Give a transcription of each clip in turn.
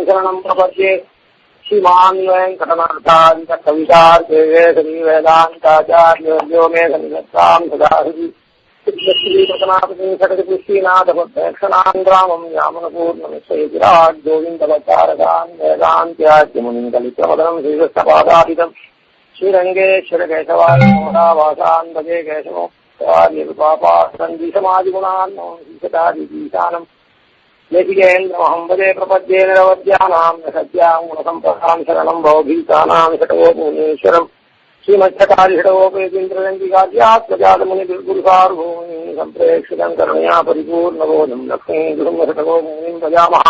शरणं प्रपद्ये श्रीमान् वेङ्कटनाथान्त कवितार्केशरी वेदान्ताचार्यो मे सन्निधत्तां सदा हृदि श्रीनाथपक्षीनाथपक्षणान् ग्रामं यामनपूर्णमिश्रयतिराट् गोविन्दवचारकान् वेदान्त्याद्यमुनिं कलित्रमदनं श्रीकृष्णपादादितं श्रीरङ्गेश्वरकेशवान् भजे केशवोपापासमादिगुणान् ईशतादिशानम् लेखिकेन्द्रमहं भजे प्रपद्ये निरवद्यानां न सत्यां गुणसम्पदां शरणं भवभीतानां षटवोमुनीश्वरम् श्रीमच्छकारिषटवोपेन्द्रगङ्गिकाद्यात्मजातमुनिगुरुसार्वभौमिं सम्प्रेक्षितं करुणया परिपूर्णबोधं लक्ष्मीगुरुषटवोमुनिं भजामः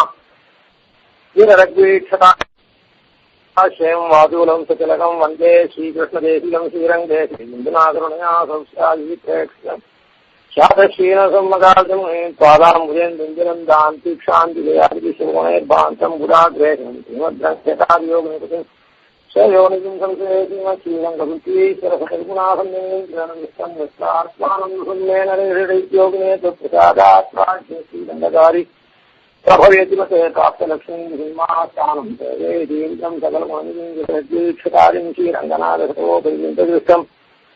वीररग्वीक्षताश्रयं वादूलं सचलकं वन्दे श्रीकृष्णदेशिकं श्रीरङ्गे श्रीमन्दुनाकरुणया संस्यादिप्रेक्षितम् शातश्रीनसम्मकार्यं पादाम्बुजेन्द्रं दान्तीक्षान्तिजयादिशोभणैर्भान्तं गुडाग्रेशं श्रीमद्रङ्गेतादियोगनिपतिं योनिं संशयीश्वरसुनाथन्येन्द्रनिष्ठं प्रसादात्मारी प्रभवेति मते प्राप्तलक्ष्मीमास्थानं देवेन्द्रं सकलमणिक्षतारिं श्रीरङ्गनाथोपरिदृष्टं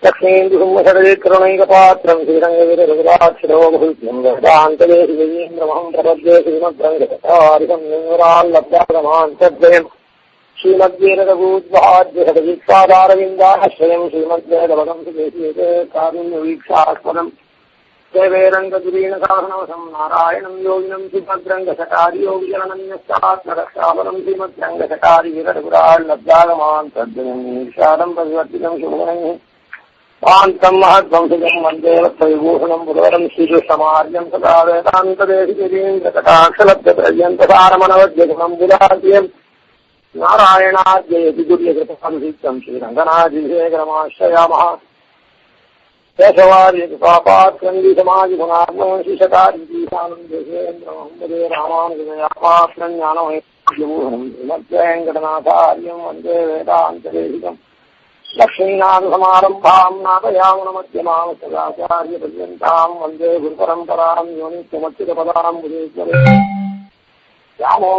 लक्ष्मीन्दुसुम्मषडकरुणैकपात्रं श्रीरङ्गवीररघुराक्षरोभूत्यं वेदान्तदेशिवेन्द्रमहं प्रपद्ये श्रीमद्रङ्गचारिसंराल्लब्धागमान् तद्वयम् श्रीमद्वेदगूद्वाद्यषडवीक्षादारविन्दाश्रयं श्रीमद्वेदभगं सुदेशीयते कारुण्यवीक्षास्पदं देवेरङ्गदुरीणसाहनवशं नारायणं योगिनं श्रीमद्रङ्गशटारियोगिजनन्यस्तात्मरक्षापदं श्रीमद्रङ्गशटारिविरघुराल्लब्धागमान् तद्वयमीर्षादं परिवर्तितं शुभगुणैः पान्तं महद्वंशजं वन्दे वत्सविभूषणं पुरवरं श्रीकृष्णमार्यं सदा वेदान्तदेशिकेन्द्रकटाक्षलब्धपर्यन्तसारमनवद्यगुणं बुधाद्यम् नारायणाद्ययति दुर्यकृतसंसिद्धं श्रीरङ्गनाथविशेखरमाश्रयामः केशवार्यकृपापात्रन्दीसमाजिगुणात्मशिषकारीशानं देशेन्द्रमहं भजे रामानुजयापात्रं ज्ञानमयभूषणं श्रीमद्वेङ्कटनाथार्यं वन्दे वेदान्तदेशिकं लक्ष्मीनाथसमारम्भां नाथयामुनमध्यमां सदाचार्यपर्यन्तां वन्दे गुरुपरम्परां योनित्यमच्युतपदां भुजेश्वरे रामो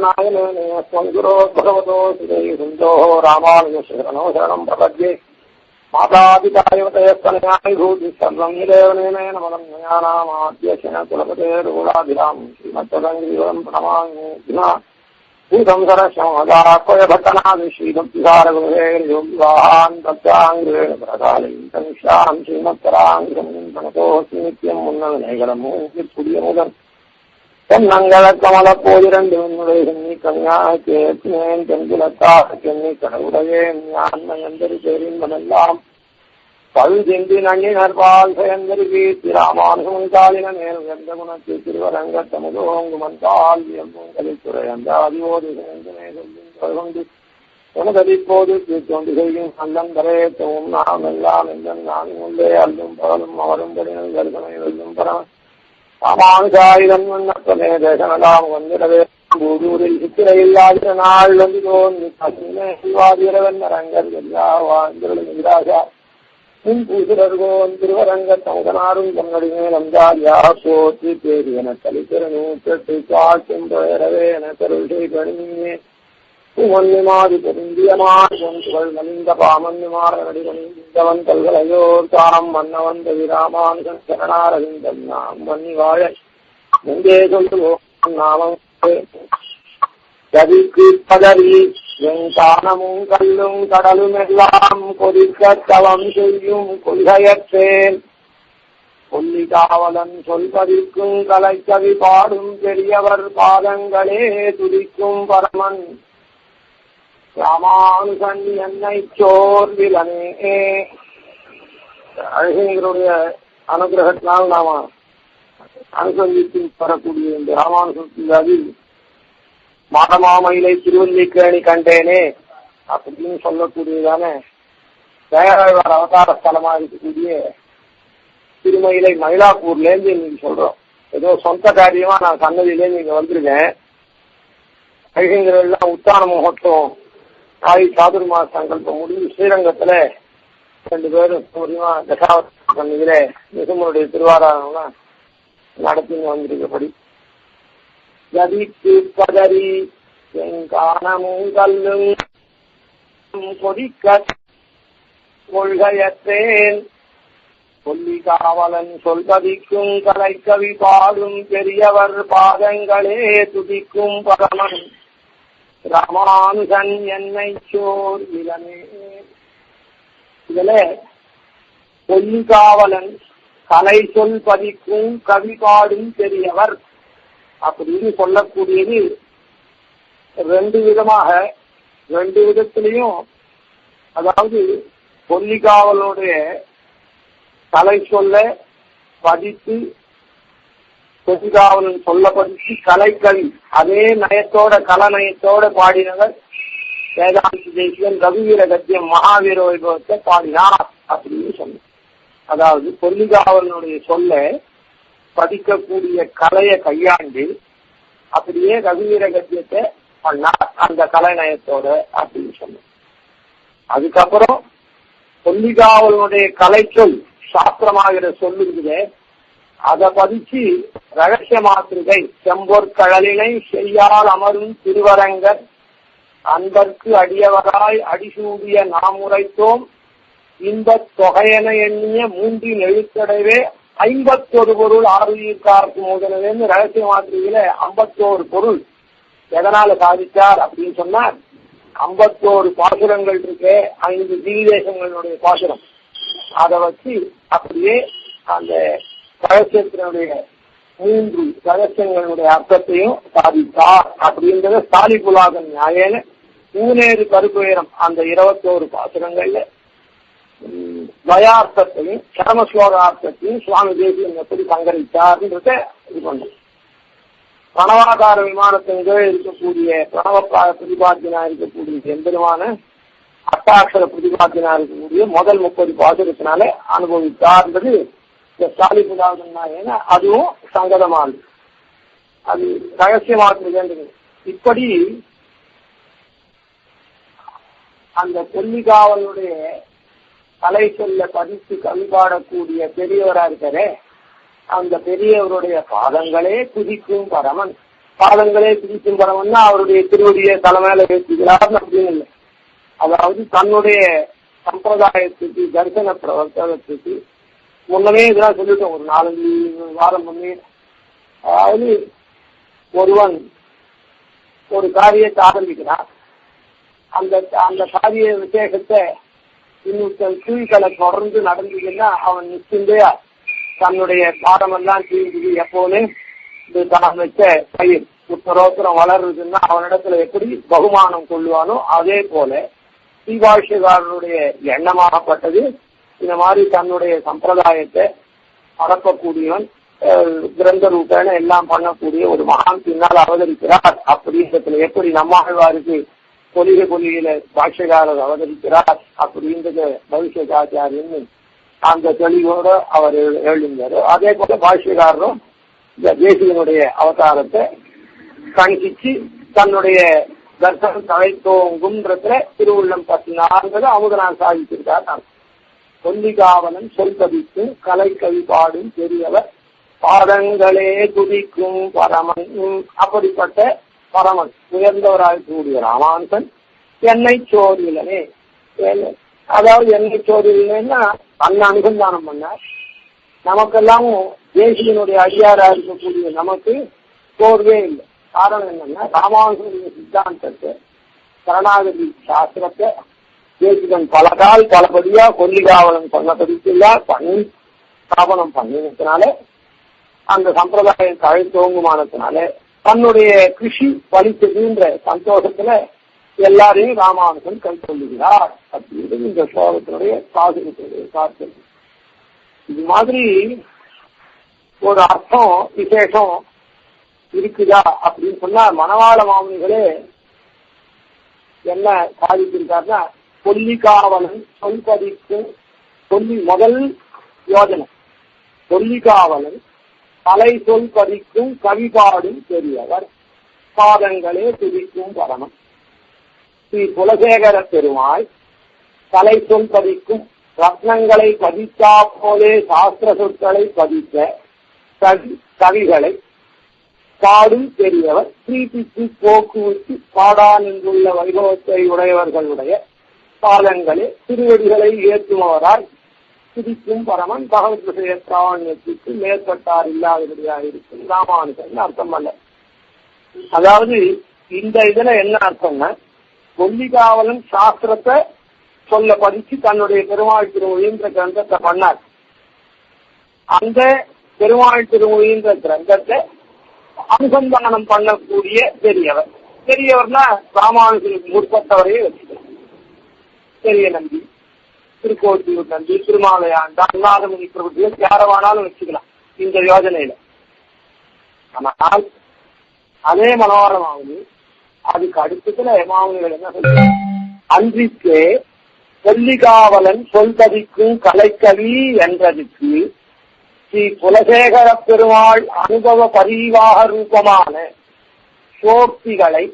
नायने स्वं गुरो भगवतो श्रीसुन्दोः रामानुजशरणो शरणं प्रपद्ये मातापितायवतयस्तनयानि भूति सर्वं निदेवनेन मदं नयानामाद्यशन कुलपतेरुगुणाभिरां श्रीमत्तदङ्गिरिवरं प्रणमामि भूतं सरस्वमदाक्वयभट्टनादि श्रीभक्तिसारगुरुहेर्योगिवाहान् तत्त्वाङ्गेण प्रकालयं तनिष्ठां श्रीमत्पराङ्गिरं प्रणतोऽस्मि नित्यं मुन्नविनयगरमुदम् பொன்னங்கலக்கமலப்போதிரண்டு கன்யாக்கேன் தென்குலத்தாக்கெண்ணி கடவுடையே ஞான்மயந்தரி தெரிந்தமெல்லாம் பழுதின்றி நங்கினர்பால் பயந்தரி கீர்த்தி ராமானுசமுங்காலின மேல் எந்த குணத்தை திருவரங்கத்தமுதோங்குமந்தால் எம்புங்களித்துறை அந்த அதிவோதி கொண்டு உனதறிப்போது தீர்த்தொண்டு செய்யும் அல்லந்தரே தோம் நாம் எல்லாம் எந்தன் நானும் உள்ளே அல்லும் பகலும் அவரும் படிகள் கருதனை வெல்லும் பரம் ராமானுஜாயுதன் மன்னப்பனே தேசனலாம் வந்திடவே பூதூரில் சித்திரையில்லாத நாள் வந்து தோன்றி கசிவாதிரவன் அரங்கர் எல்லா வாழ்ந்தருளும் எதிராஜா முன் பூசுரர்கோன் திருவரங்க தங்கனாரும் தன்னடி மேலந்தாரியா போற்றி பேரி என தலித்திர நூற்றெட்டு காட்டும் பெயரவே என கருளை கணிமே பூமன்யமாதி பெருந்தியமாள் மலிந்த பாமன்யமாறவன் கல்களையோர் தானம் மன்னவன் ராமானுஜன் சரணாரவிந்தன் நாம் மன்னி வாழ முந்தே சொல்லுவோம் நாமம் கதிக்கு பதறி என் தானமும் கல்லும் கடலும் எல்லாம் கொதிக்க தவம் செய்யும் கொள்கையற்றேன் கொல்லி காவலன் சொல்பதிக்கும் கலைக்கவி பாடும் பெரியவர் பாதங்களே துதிக்கும் பரமன் ராமானுஜன் என்னை சோர்விலனே. அழகங்களுடைய அனுகிரகத்தினால் நாம அனுசந்தித்து வரக்கூடிய இந்த ராமானுஜத்தில் மாடமாமயிலை திருவல்லிக்கேணி கண்டேனே அப்படின்னு சொல்லக்கூடியதான தயாராழ்வார் அவதார ஸ்தலமா இருக்கக்கூடிய திருமயிலை மயிலாப்பூர்லேருந்து இன்னைக்கு சொல்றோம். ஏதோ சொந்த காரியமா நான் சன்னதியிலேருந்து இங்க வந்திருக்கேன். அழகங்கள் எல்லாம் உத்தான முகூர்த்தம் ஆயி சாதுர்மாச சங்கல்பம் முடிஞ்சு ஸ்ரீரங்கத்துல 2 பேரும் மூலியமா தசாவதாரம் பண்ணிக்கிற நிசுமனுடைய திருவாராதனம்லாம் நடத்தின்னு வந்திருக்கப்படி கதிக்கு பதறி எங்கானமும் கல்லும் கொதிக்க கொள்கையற்றேன் கொல்லி காவலன் சொல்பதிக்கும் கலைக்கவி பாடும் பெரியவர் பாதங்களே துதிக்கும் பரமன் ராமானுஜன் என்னை சோர் இளமே. இதுல கொல்லிகாவலன் கலை சொல் பதிக்கும் கவி பாடும் பெரியவர் அப்படின்னு சொல்லக்கூடியது ரெண்டு விதத்திலையும், அதாவது கொல்லிகாவலுடைய கலை சொல்ல பதித்து கொல்லிகாவலன் சொல்ல பதித்து கலைக்கவி அதே நயத்தோட கலநயத்தோட பாடினவர் வேதாந்தி தேசிகன் ரகுவீர கத்தியம் மகாவீர வைபவத்தை பாடினார் அப்படின்னு சொன்னார். அதாவது கொல்லிகாவலனுடைய சொல்ல பதிக்கக்கூடிய கலையை கையாண்டு அப்படியே ரகுவீர கத்தியத்தை பண்ணார் அந்த கலைநயத்தோட அப்படின்னு சொன்னார். அதுக்கப்புறம் கொல்லிகாவலனுடைய கலை சொல் சாஸ்திரமாகிற சொல்லுக்குதே அதை பதிச்சு ரகசிய மாத்திருகை செம்பொற்கழலினை செய்யால் அமரும் திருவரங்கர் அன்பர்க்கு அடியவராய் அடிசூடிய நாம் உரைத்தோம் இன்பத் தொகையென எண்ணிய மூன்றின் எழுத்தடவே 51 பொருள் ஆறுயிர்கார்க்கு முதலவேன்னு ரகசிய மாத்திரையில 51 பொருள் எதனால சாதிச்சார் அப்படின்னு சொன்னார். 51 பாசுரங்கள் இருக்கு, 5 திவ்யதேசங்களுடைய பாசுரம். அதை வச்சு அப்படியே அந்த ரகசியத்தினுடைய 3 ரகசியங்களுடைய அர்த்தத்தையும் சாதித்தார் அப்படின்றத சாலிபுலாகன் நியாயன ஊனேறு கருப்புயரம் அந்த 21 பாசுரங்கள்ல துவயார்த்தத்தையும் சரமஸ்லோகார்த்தத்தையும் சுவாமி தேசியன் எப்படி சங்கரித்தார்ன்றத இது பண்ணோம். பிரணவாகார விமானத்தின் கீழ் இருக்கக்கூடிய பிரணவ பிரதிபாத்தினா இருக்கக்கூடிய எம்பெருமான அட்டாட்சர பிரதிபாத்தினா இருக்கக்கூடிய முதல் 30 பாசுரத்தினால அனுபவித்தார்ன்றது சாலிபுலாகன். அதுவும் சங்கதமானது, அது ரகசியமாக்குறது. இப்படி அந்த கொல்லிகாவலுடைய கலை சொல்ல பதித்து கவி பாடக்கூடிய பெரியவரா இருக்கிறே அந்த பெரியவருடைய பாதங்களே குதிக்கும் பரமன். பாதங்களே குதிக்கும் பரமன்னா அவருடைய திருவடியை தலைமையில வைக்கிறார் அப்படின்னு இல்லை. அதாவது தன்னுடைய சம்பிரதாயத்துக்கு தரிசன பிரவர்த்தனத்துக்கு முன்னமே இதெல்லாம் சொல்லிட்டோம் ஒரு 4 வாரம் முன்னே. அதாவது ஒருவன் ஒரு காரியத்தை ஆரம்பிக்கிறான், அந்த காரிய விசேஷத்தை இன்னொருத்தன் கீழ்களை தொடர்ந்து நடந்ததுன்னா அவன் நிச்சயத்தையா தன்னுடைய பாடமெல்லாம் தீர்ந்து எப்போது தான் வச்ச பயிர் உத்தரோத்தரம் வளருதுன்னா அவனிடத்துல எப்படி பகுமானம் கொள்ளுவானோ அதே போல ஸ்ரீபாஷ்யக்காரனுடைய எண்ணமாகப்பட்டது இந்த மாதிரி தன்னுடைய சம்பிரதாயத்தை பரப்பக்கூடியவன் கிரந்த ரூபேன எல்லாம் பண்ணக்கூடிய ஒரு மகான் பின்னால் அவதரிக்கிறார் அப்படின்றதுல எப்படி நம்மாழ்வாருக்கு கொலிகையில பாஷ்யக்காரர் அவதரிக்கிறார் அப்படின்றத பவிஷ்யகாச்சாரியன்னு அந்த தெளிவோட அவர் எழுந்தாரு. அதே போல பாஷ்யக்காரரும் இந்த தேசிகனுடைய அவதாரத்தை கணிச்சு தன்னுடைய தர்சனம் தழைத்தோங்குன்றதுல திருவுள்ளம் பத்தினார்ன்றதை அமுதனார் சாதித்திருக்கார். கொல்லிகாவலன் சொல்பதிக்கும் கலை கவி பாடும் பெரியவர் பாதங்களே துதிக்கும் பரமன். அப்படிப்பட்ட பரமன் உயர்ந்தவராக கூடிய ராமானுஜன் என்னை சோதிலனே, அதாவது என்னை சோதிலன்னா தன்னை அனுசந்தானம் பண்ணார். நமக்கெல்லாம் தேசியனுடைய அடியாரா இருக்கக்கூடிய நமக்கு சோர்வே இல்லை. காரணம் என்னன்னா ராமானுஜனுடைய சித்தாந்தத்தை சரணாகதி சாஸ்திரத்தை தேசிகன் பலபடியா கொல்லிகாவலன் சொன்னபடிக்கெல்லாம் பண்ணி ஸ்தாபனம் பண்ணினதுனால அந்த சம்பிரதாயம் தழைத்தோங்குமானதுனால தன்னுடைய கிருஷி பலித்ததுன்ற சந்தோஷத்துல எல்லாரையும் ராமானுஜன் கை கொள்ளுகிறார் அப்படின்றது இந்த ஸ்லோகத்தினுடைய சாசனத்தினுடைய காற்று. இது மாதிரி ஒரு அர்த்தம் விசேஷம் இருக்குதா அப்படின்னு சொன்னா மணவாள மாமுனிகளே என்ன சாதித்திருக்காருன்னா கொல்லிகாவலன் சொல்பதிக்கும் முதல் யோஜனை கொல்லிகாவலன் கலை சொல் பதிக்கும் கவி பாடும் பெரியவர் பாதங்களே துதிக்கும் பரமன். ஸ்ரீ குலசேகர பெருமாள் கலை சொல் பதிக்கும் ரத்னங்களை பதித்தா போலே சாஸ்திர சொற்களை பதித்த கவிகளை பாடும் பெரியவர், பிரீதிக்கு போக்குவிட்டு பாடா நின்றுள்ள வைபவத்தை உடையவர்களுடைய பாதங்களே திருவடிகளை ஏற்றுமவராய் துதிக்கும் பரமன் பகவத் விஷய பிராவண்யத்திற்கு மேற்பட்டார் இல்லாதபடியாக இருக்கும் ராமானுஜன் அர்த்தம் அல்ல. அதாவது இந்த இதுல என்ன அர்த்தம்னா, கொல்லிகாவலன் சாஸ்திரத்தை சொல்ல படிச்சு தன்னுடைய பெருமாள் திருமொழின்ற கிரந்தத்தை பண்ணார். அந்த பெருமாள் திருமொழின்ற கிரந்தத்தை அனுசந்தானம் பண்ணக்கூடிய பெரியவர். பெரியவர்னா ராமானுஜனுக்கு முற்பட்டவரையே வச்சுக்கலாம். பெரிய நம்பி, திருக்கோட்டியூர் நம்பி, திருமாலையாண்டான், நாதமுனி பிரபுகள் யாரவானாலும் வச்சுக்கலாம் இந்த யோஜனையில. ஆனால் அதே மனோரமாவது அதுக்கு அடுத்ததுல மாமுனிகள் என்ன சொல்ற, அன்றிக்கே கொல்லிகாவலன் சொல்பதிக்கும் கலைக்கவி என்றதுக்கு ஸ்ரீ குலசேகர பெருமாள் அனுபவ பரிவாக ரூபமான சோக்திகளை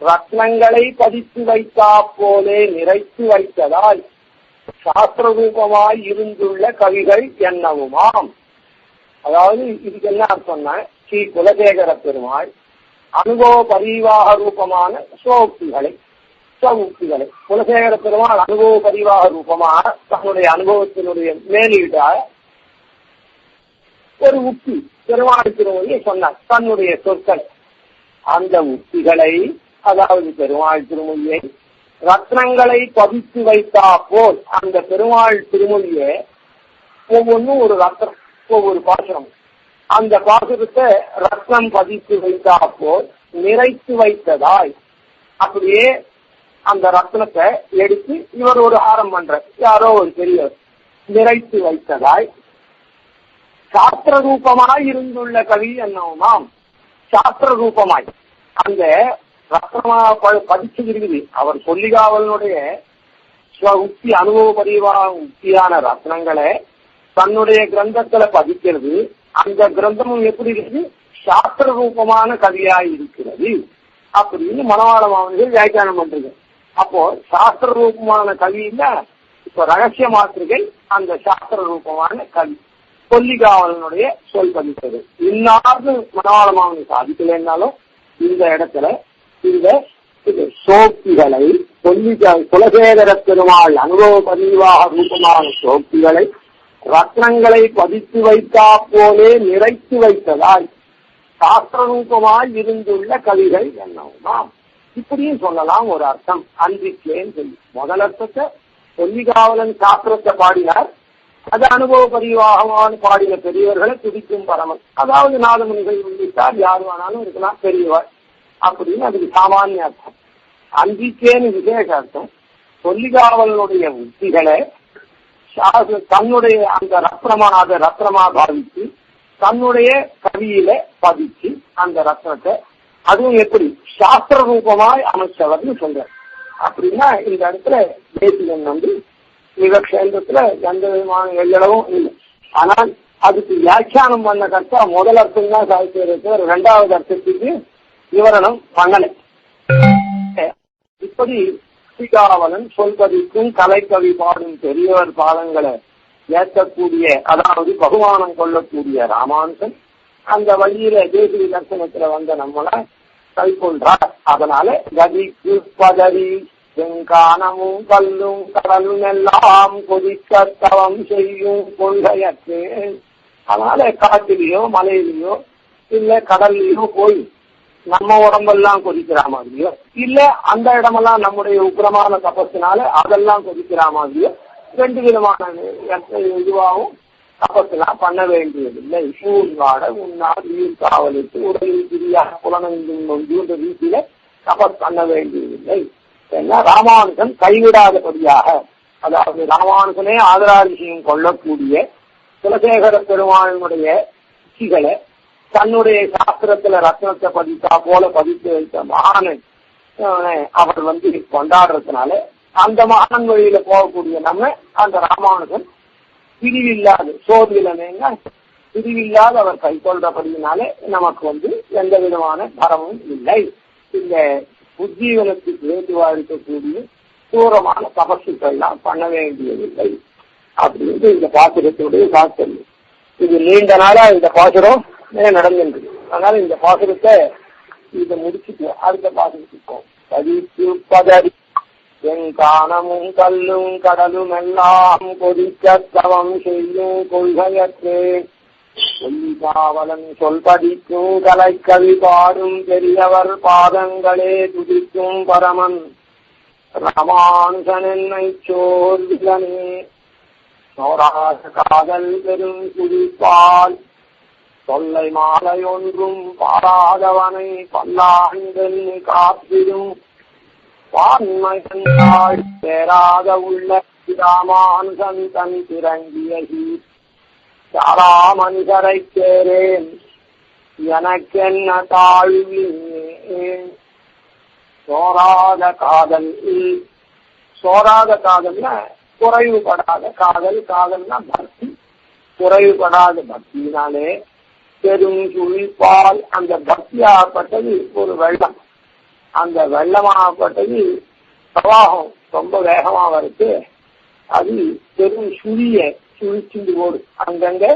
ரத்னங்களை பதித்து வைத்தா போலே நிறைத்து வைத்ததால் சாஸ்திர ரூபமாய் இருந்துள்ள கவிகள் என்னவுமாம். அதாவது இதுக்கு என்ன அர்த்தம்னா, ஸ்ரீ குலசேகர பெருமாள் அனுபவ பரிவாக ரூபமான சோக்திகளை குலசேகர பெருமாள் அனுபவ பரிவாக ரூபமாக தன்னுடைய அனுபவத்தினுடைய மேலீடாக ஒரு உக்தி பெருமாள் திருமொழியை சொன்னார். தன்னுடைய சொற்கள் அந்த உக்திகளை, அதாவது பெருமாள் திருமொழியை ரத்னங்களை பதித்து வைத்தா போல் அந்த பெருமாள் திருமொழியை ஒவ்வொன்றும் ஒரு ரத்னம், ஒவ்வொரு பாசுரம், அந்த பாசுரத்தை ரத்னம் பதித்து வைத்தா போல் நிறைத்து வைத்ததாய், அப்படியே அந்த ரத்னத்தை எடுத்து இவர் ஒரு ஆரம் பண்ற யாரோ ஒரு பெரியவர் நிறைத்து வைத்ததாய் சாஸ்திர ரூபமாய் இருந்துள்ள கவி என்னவுமாம். சாஸ்திர ரூபமாய் அந்த ரத்னமா பதிச்சு இருக்குது. அவர் கொல்லிகாவலனுடைய உக்தி அனுபவ பரிவாக உக்தியான ரத்னங்களை தன்னுடைய கிரந்தத்துல பதிக்கிறது. அந்த கிரந்தமும் எப்படி இருக்குது, சாஸ்திர ரூபமான கவியாய் இருக்கிறது அப்படின்னு மனவாள மாமனிகள் வியாக்கியானம் பண்றது. அப்போ சாஸ்திர ரூபமான கவியில இப்ப ரகசிய மாத்திரிகை அந்த சாஸ்திர ரூபமான கவி கொல்லிகாவலனுடைய சொல் பதித்தது. இன்னார்னு மனவாள மாமனி சாதிக்கலைன்னாலும் இந்த இடத்துல இந்த சோக்திகளை குலசேகர பெருமாள் அனுபவ பதிவாக ரூபமான சோக்திகளை ரத்னங்களை பதித்து வைத்தா போலே நிறைத்து வைத்ததால் சாஸ்திர ரூபமாய் இருந்துள்ள கவிகள் என்னவுமாம். இப்படியும் சொல்லலாம் ஒரு அர்த்தம். அன்றிக்கேன்னு சொல்லி முதல் அர்த்தத்தை கொல்லிகாவலன் சாஸ்திரத்தை பாடினார், அது அனுபவ பதிவாகமான பாடின பெரியவர்களை துதிக்கும் பரமன், அதாவது நாதமுனிகள் உள்ளிட்டார் யார் வேணாலும் இருக்கலாம் பெரியவர் அப்படின்னு அதுக்கு சாமானிய அர்த்தம். அன்றிக்கேன்னு விசேஷ அர்த்தம். கொல்லிகாவலனுடைய உத்திகளை தன்னுடைய அந்த ரத்னமா பாவித்து தன்னுடைய கவியில பதிச்சு அந்த ரத்னத்தை அதுவும் எப்படி சாஸ்திர ரூபமாய் அமைச்சவர்னு சொல்ற. அப்படின்னா இந்த இடத்துல தேசிகன் வந்து விவக்ஷேந்திரத்துல எந்த விதமான எல்லளவும் இல்லை. ஆனால் அதுக்கு வியாக்கியானம் பண்ண கருத்தா முதல் அர்த்தம் தான் சாதிச்சிருக்க, இரண்டாவது அர்த்தத்துக்கு விவரணம் பண்ணலை. இப்படி கொல்லிகாவலன் சொல்பதிக்கும் கலைக்கவி பாடும் பெரியவர் பாதங்களை ஏற்கக்கூடிய, அதாவது பகுமானம் கொள்ளக்கூடிய ராமானுஜன் அந்த வழியில தேசிய தர்சனத்துல வந்த நம்மளை கைக்கொள்றார். அதனால கதிக்கு பதறி செங்கானமும் கல்லும் கடலும் எல்லாம் கொதிக்க தவம் செய்யும் கொள்கையற்று, அதனால காட்டிலேயோ மலையிலேயோ இல்ல கடல்லையோ போய் நம்ம உடம்பெல்லாம் கொதிக்கிற மாதிரியோ இல்ல அந்த இடமெல்லாம் நம்முடைய உக்கிரமான தபத்தினால அதெல்லாம் கொதிக்கிற மாதிரியோ ரெண்டு விதமான இதுவாகவும் தபத்தெல்லாம் பண்ண வேண்டியதில்லை. சூழ்வாட உன்னார் நீர் காவலிட்டு உடலில் பிரியாக புலனெங்கும் நொந்துன்ற ரீதியில தபஸ் பண்ண வேண்டியதில்லை. ஏன்னா ராமானுஜன் கைவிடாதபடியாக, அதாவது ராமானுஜனே ஆதராதிசயம் கொள்ளக்கூடிய குலசேகர பெருமானுடைய உச்சிகளை தன்னுடைய சாஸ்திரத்துல ரத்னத்தை பதித்தா போல பதித்து வைத்த மகானை அவர் வந்து கொண்டாடுறதுனால அந்த மகான் வழியில போகக்கூடிய நம்ம அந்த ராமானுஜன் பிரிவில்லாது சோதிலனேங்க பிரிவில்லாத அவர் கை கொள்றபடியினாலே நமக்கு வந்து எந்த விதமான பரமும் இல்லை. இந்த உஜ்ஜீவனத்துக்கு ஏதுவா இருக்கக்கூடிய தூரமான தபசுக்கள்லாம் பண்ண வேண்டியதில்லை அப்படின்னு இந்த பாசுரத்தினுடைய சாஸ்திரம். இது நீண்ட நாளா இந்த பாசுரம் நடந்திருக்கு. அதனால இந்த பாசுரத்தை இதை முடிச்சுட்டு அடுத்த பாசுரத்துக்கும் பதித்து பதறி எங்கானமும் கல்லும் கடலும் எல்லாம் கொதிக்க தவம் செய்யும் கொள்கையற்றே சொல்லிகாவலன் சொல் படிக்கும் கலைக்கவி பாடும் பெரியவர் பாதங்களே துதிக்கும் பரமன் ராமானுஜன் என்னை சோர்விலனே சோராச காதல் பெரும் குதிப்பால் தொல்லை மாலை ஒன்றும் பாராதவனை பல்லாண்டென் காத்திடும் பான்மையாள் சேராத உள்ள ராமானுஜன் தன் திறங்கிய சாரா மனிதரை சேரேன் எனக்கென்ன தாழ்வினே சோராத காதல் சோராத காதல்னா குறைவுபடாத காதல் காதல்னா பக்தி குறைவுபடாத பக்தியினாலே பெரும் சுழிப்பால் அந்த பக்தியாகப்பட்டது ஒரு வெள்ளம் அந்த வெள்ளமாகப்பட்டது பிரவாகம் ரொம்ப வேகமா வருது அது பெரும் சுழிச்சுண்டு ஓடும் அங்கங்க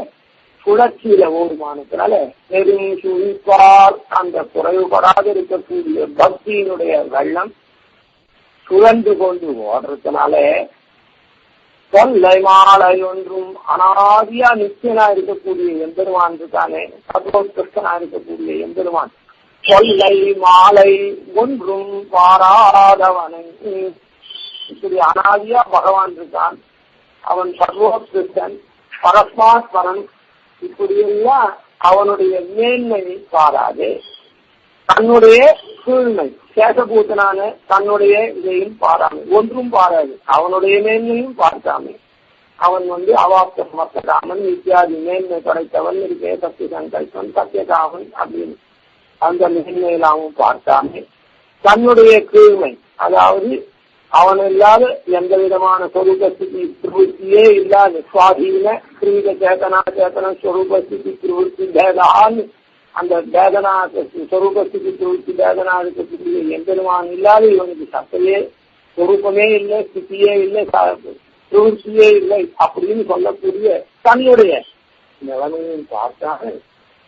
சுழற்சியில ஓடுமானதுனால பெரும் சுழிப்பால் அந்த குறைவுபடாத இருக்கக்கூடிய பக்தியினுடைய வெள்ளம் சுழன்று கொண்டு ஓடுறதுனால தொல்லை மாலை ஒன்றும் அனாதியா நிச்சயனா இருக்கக்கூடிய எம்பெருமான் இருக்கானே சர்வோத்கிருஷ்டனா இருக்கக்கூடிய எம்பெருமான் தொல்லை மாலை ஒன்றும் பாராதவனை இப்படி அனாதியா பகவான் இருக்கான் அவன் சர்வோத்கிருஷ்டன் பரஸ்மாஸ்வரன் இப்படியெல்லாம் அவனுடைய மேன்மையை பாராதே தன்னுடைய கீழ்மை சேஷபூத்தனான தன்னுடைய இதையும் பாராமை ஒன்றும் பாராது அவனுடைய மேன்மையும் பார்க்காமே அவன் அவாப்த சமர்த்தகாமன் இத்தியாதி மேன்மை படைத்தவன் இருக்கே சத்திய சங்கல்பன் சத்தியகாமன் அப்படின்னு அந்த மேன்மையிலாவும் பார்க்காமே தன்னுடைய கீழ்மை அதாவது அவன் இல்லாத எந்த விதமான சொரூபஸ்திதி பிரவருத்தியே இல்லாத சுவாதீன கிரீட சேதனா சேத்தன ஸ்வரூபஸ்திதி பிரவருத்தி பேதான் அந்த பேதனா சொரூபஸ்திதி பிரவருத்தி பேதனா இருக்கக்கூடிய எம்பெருமான் இல்லாத இவனுக்கு சத்தையே சொரூபமே இல்லை ஸ்திதியே இல்லை பிரவருத்தியே இல்லை அப்படின்னு சொல்லக்கூடிய தன்னுடைய நிலைமையும் பார்த்தாங்க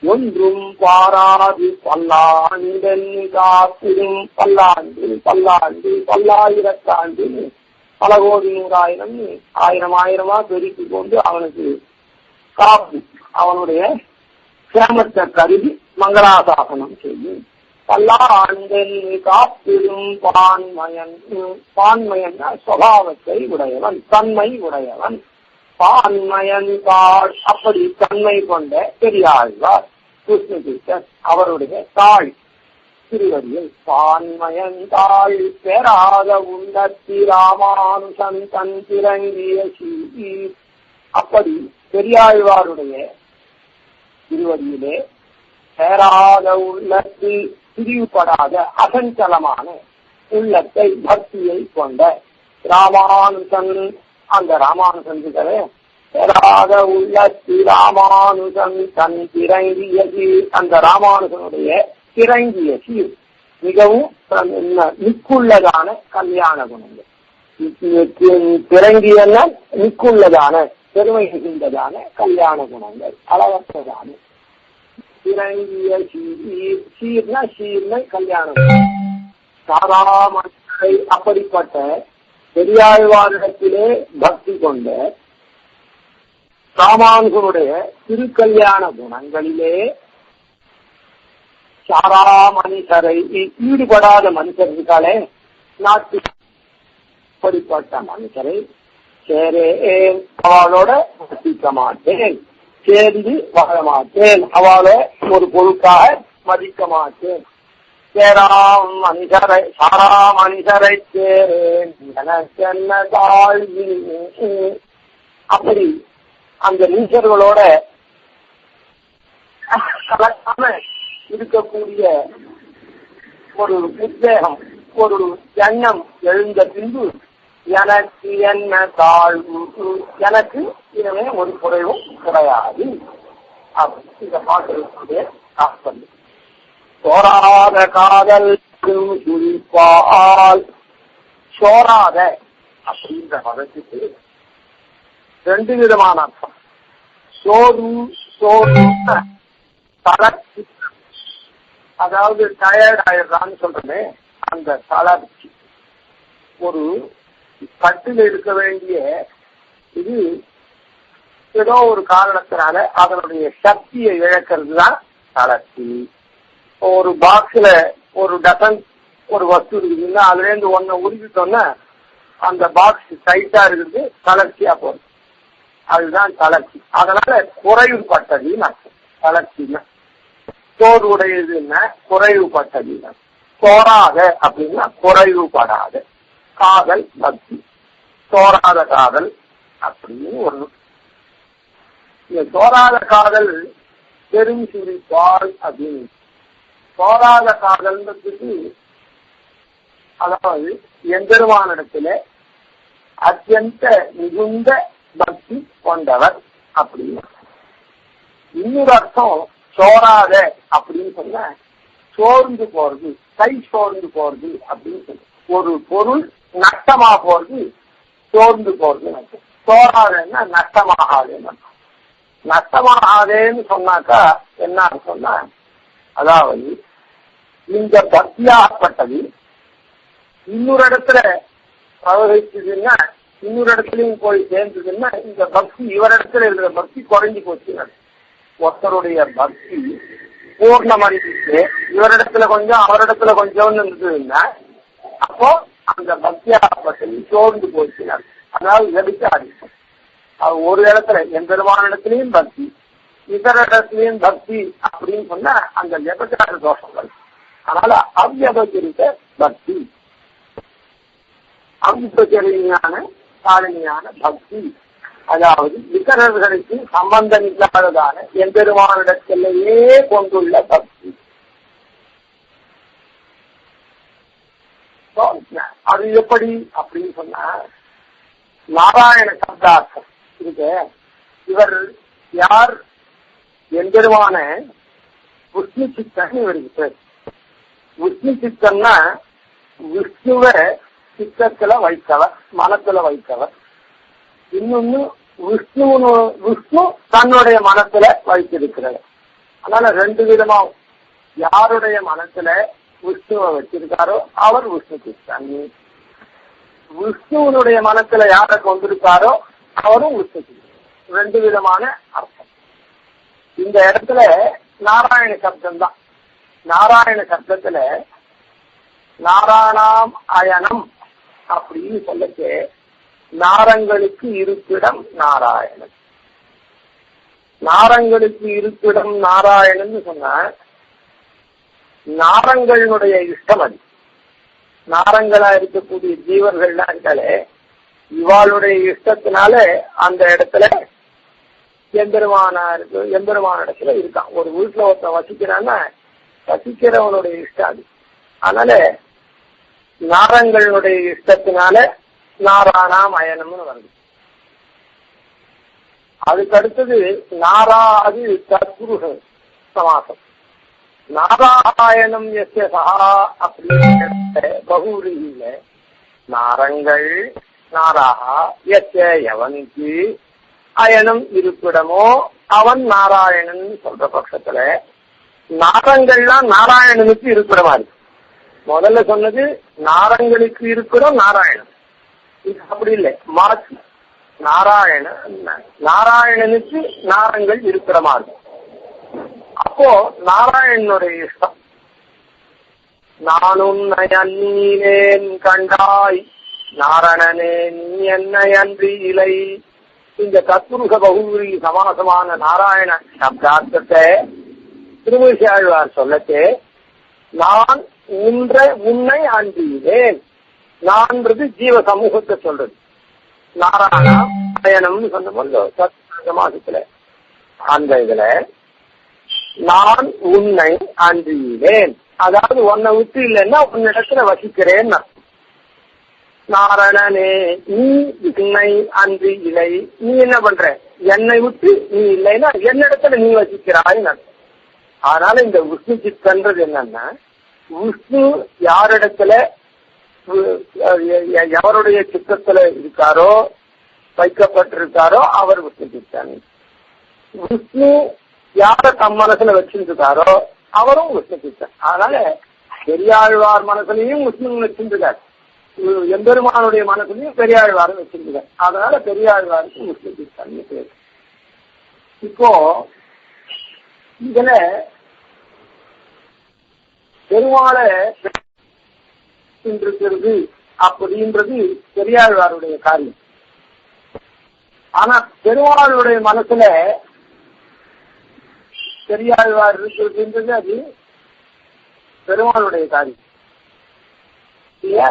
ஒன்றும் பாராது பல்லாண்டென் காத்திடும் பல்லாண்டு பல்லாண்டு பல்லாயிரத்தாண்டு பல கோடி 100,000 ஆயிரம் ஆயிரமா பெருக்கி கொண்டு அவனுக்கு காப்பு அவனுடைய சேமத்தை கருதி மங்களாசாசனம் செய்யும் பல்லாண்டென் காத்திடும் பான்மயன் பான்மயன் சுபாவத்தை உடையவன் தன்மை உடையவன் பான்மயன் தாழ் அப்படி தன்மை கொண்ட பெரியாழ்வார் கிருஷ்ணதீசர் அவருடைய தாழ் திருவடியை பான்மயன் தாழ் பெறாத உன்னத்தி ராமானுசன் தன் திறங்கிய அப்படி பெரியாழ்வாருடைய திருவடியிலே பெறாத உள்ளத்தில் பிரிவுபடாத அசஞ்சலமான உள்ளத்தை பக்தியை கொண்ட ராமானுசன் அந்த ராமானுசன்களே பெறாத உள்ளத்தி ராமானுசன் தன் திறங்கிய அந்த ராமானுசனுடைய திறங்கிய சீர் மிகவும் மிக்குள்ளதான கல்யாண குணங்கள் திறங்கியன மிக்குள்ளதான பெருமை மிகுந்ததான கல்யாண குணங்கள் அளவற்றதான திறங்கிய சீர்மை கல்யாண குணம் சாதாரண அப்படிப்பட்ட பெரியாழ்வாரிடத்திலே பக்தி கொண்ட ராமானுஜனுடைய திருக்கல்யாண குணங்களிலே சாரா மனிதரை ஈடுபடாத மனிதர் இருக்காளே நாட்டில் அப்படிப்பட்ட மனிதரை சேரேன் அவளோட வசிக்க மாட்டேன் சேர்ந்து வாழ மாட்டேன் அவளை ஒரு பொருட்காக மதிக்க மாட்டேன் சேராம் மனிதரை சாரா மனிதரை சேரேன் எனக்கென்ன தாழ்வி அப்படி அந்த நீச்சர்களோட கலக்காம இருக்கக்கூடிய ஒரு உத்வேகம் ஒரு எண்ணம் எழுந்த பின்பு எனக்கு என்ன தாழ்வு எனக்கு இனிமே ஒரு குறைவும் கிடையாது அப்படின்னு இந்த பாட்டு தாற்பயம் சோராத காதல் குறிப்பால் சோராத அப்படின்ற பதத்துக்கு 2 விதமான அர்த்தம். சோறு சோறு தளர்ச்சி அதாவது டயர்ட் ஆயிடுறான்னு சொல்றமே, அந்த தளர்ச்சி. ஒரு கட்டில் இருக்க வேண்டிய இது ஏதோ ஒரு காரணத்தினால அதனுடைய சக்தியை இழக்கிறது தான் தளர்ச்சி. ஒரு பாக்ஸ்ல ஒரு டசன் ஒரு வஸ்து இருக்குதுன்னா அதுல இருந்து ஒன்ன உருவிட்டோம்னா அந்த பாக்ஸ் டைட்டா இருக்குது, தளர்ச்சியா போகுது. அதுதான் தளர்ச்சி. அதனால குறைவுபட்டதுன்னு அர்த்தம். தளர்ச்சின்னா சோர்வுடையதுன்னா குறைவுபட்டதுன்னா, சோறாத அப்படின்னா குறைவுபடாத. காதல் பக்தி, சோறாத காதல் அப்படின்னு ஒண்ணு. இந்த சோறாத காதல் பெரும் சிரிப்பால் அப்படின்னு. சோறாத காதல்ன்றதுக்கு அதாவது எம்பெருமானிடத்துல அத்தியந்த மிகுந்த பக்தி கொண்டவர் அப்படின்னு. இன்னொரு அர்த்தம் சோறாத அப்படின்னு சொன்ன சோர்ந்து போறது, கை சோர்ந்து போறது அப்படின்னு சொல்ல. ஒரு பொருள் நஷ்டமா போறது சோர்ந்து போறது. சோறாதன்னா நஷ்டமாகாதுன்னு. நஷ்டமாகாதேன்னு சொன்னாக்கா என்ன சொன்னா, அதாவது இந்த பக்தியாகப்பட்டது இன்னொரு இடத்துல பிரவகிச்சதுன்னா, இன்னொரு இடத்துலயும் போய் சேர்ந்ததுன்னா இந்த பக்தி இவரிடத்துல இருக்கிற பக்தி குறைஞ்சி போச்சு. ஒருத்தருடைய பக்தி பூர்ணமடைந்து இவரிடத்துல கொஞ்சம் அவரிடத்துல கொஞ்சம் இருந்ததுன்னா அப்போ அந்த பக்தியாகப்பட்டது சோர்ந்து போச்சு. அதாவது எதுக்கு அடிக்கும். அது ஒரு இடத்துல எம்பெருமானிடத்திலையும் பக்தி, இதர இடத்துலயும் பக்தி அப்படின்னு சொன்னா அந்த விபச்சார தோஷங்கள். அதனால அவ்வியபச்சரித்த பக்தி, அவ்வியபச்சரியான காரணியான பக்தி, அதாவது விகரர்களுக்கு சம்பந்தம் இல்லாததான எம்பெருமானிடத்திலேயே கொண்டுள்ள பக்தி. அது எப்படி அப்படின்னு சொன்னா, நாராயண சப்தார்த்தம் இருக்கு. இவர் யார்? எம்பெருமான விஷ்ணு சித்தன் இவருக்கு பேர். விஷ்ணு சித்தன்னா விஷ்ணுவ சித்தத்துல வைத்தவர், மனத்துல வைத்தவர். இன்னொன்னு விஷ்ணு தன்னுடைய மனத்துல வைத்திருக்கிறார். அதனால ரெண்டு விதமா, யாருடைய மனத்துல விஷ்ணுவை வச்சிருக்காரோ அவர் விஷ்ணு சித்தன், விஷ்ணுவனுடைய மனத்துல யாரை கொண்டிருக்காரோ அவரும் விஷ்ணு சித்தன். ரெண்டு விதமான அர்த்தம். இந்த இடத்துல நாராயண சப்தம் தான். நாராயண சப்தத்துல நாராயணாம் அயனம் அப்படின்னு சொல்லச்சு, நாரங்களுக்கு இருப்பிடம் நாராயணன். நாரங்களுக்கு இருப்பிடம் நாராயணன் சொன்ன நாரங்களுடைய இஷ்டம் அது. நாரங்களா இருக்கக்கூடிய ஜீவர்கள்லாம் இருக்காலே இவாளுடைய இஷ்டத்தினால அந்த இடத்துல எம்பெருமான இடத்துல இருக்கான். ஒரு வீட்டுல ஒருத்தன் வசிக்கிறான்னா வசிக்கிறவனுடைய இஷ்டம் அது. அதனால நாரங்களுடைய இஷ்டத்தினால நாராயணாமயனம்னு வருது. அதுக்கு அடுத்தது நாராது தத்புருஷ சமாசம். நாராயணம் எஸ்ய சஹா அப்படிங்கிற பகுரியில நாரங்கள் நாராகா எஸ்ய எவனுக்கு அயனம் இருப்பிடமோ அவன் நாராயணன் சொல்ற பட்சத்துல நாரங்கள்லாம் நாராயணனுக்கு இருப்பிடமா இருக்கு. முதல்ல சொன்னது நாரங்களுக்கு இருப்பிடம் நாராயணன், இது அப்படி இல்லை, மாற்றி நாராயணனுக்கு நாரங்கள் இருப்பிடமா இருக்கும். அப்போ நாராயணனுடைய இஷ்டம். நானும் நீனேன் கண்டாய் நாரணனே நீ என்னை அன்றி இலை. இந்த தத்புருஷ பகுதி சமாசமான நாராயண சப்தார்த்தத்தை திருமூழ்ச்சியாழ்வார் சொல்லத்தே, நான் உன்னை அன்றியிலேன். நான்றது ஜீவ சமூகத்தை சொல்றது. நாராயணம்னு சொன்ன சமாசத்துல அந்த இதுல நான் உன்னை அன்றியிலேன், அதாவது உன்னை விட்டு இல்லைன்னா உன்னிடத்துல வசிக்கிறேன். நாரணனே நீ என்னை அன்றி இலை. நீ என்ன பண்ற? என்னை விட்டு நீ இல்லைன்னா என்னிடத்துல நீ வசிக்கிறாய். அதனால இந்த விஷ்ணு சித்தன்றது என்னன்னா, விஷ்ணு யாரிடத்துல எவருடைய சித்தத்துல இருக்காரோ வைக்கப்பட்டிருக்காரோ அவர் விஷ்ணு சித்தன். விஷ்ணு யார தம் மனசுல வச்சிருக்காரோ அவரும் விஷ்ணு சித்தன். அதனால பெரியாழ்வார் மனசுலையும் விஷ்ணு வச்சிருந்தார், எம்பெருமானுடைய மனசுலையும் பெரியாழ்வாரும் வச்சிருந்தார். அதனால பெரியாழ்வாருக்கு விஷ்ணு சித்தன் பேர். இப்போ இதுல பெருமாளை இருக்கிறது அப்படின்றது பெரியாழ்வாருடைய காரியம். ஆனா பெருமாளுடைய மனசுல பெரியாழ்வார் இருக்கிறதுன்றது அது பெருமாளுடைய காரியம் இல்லையா?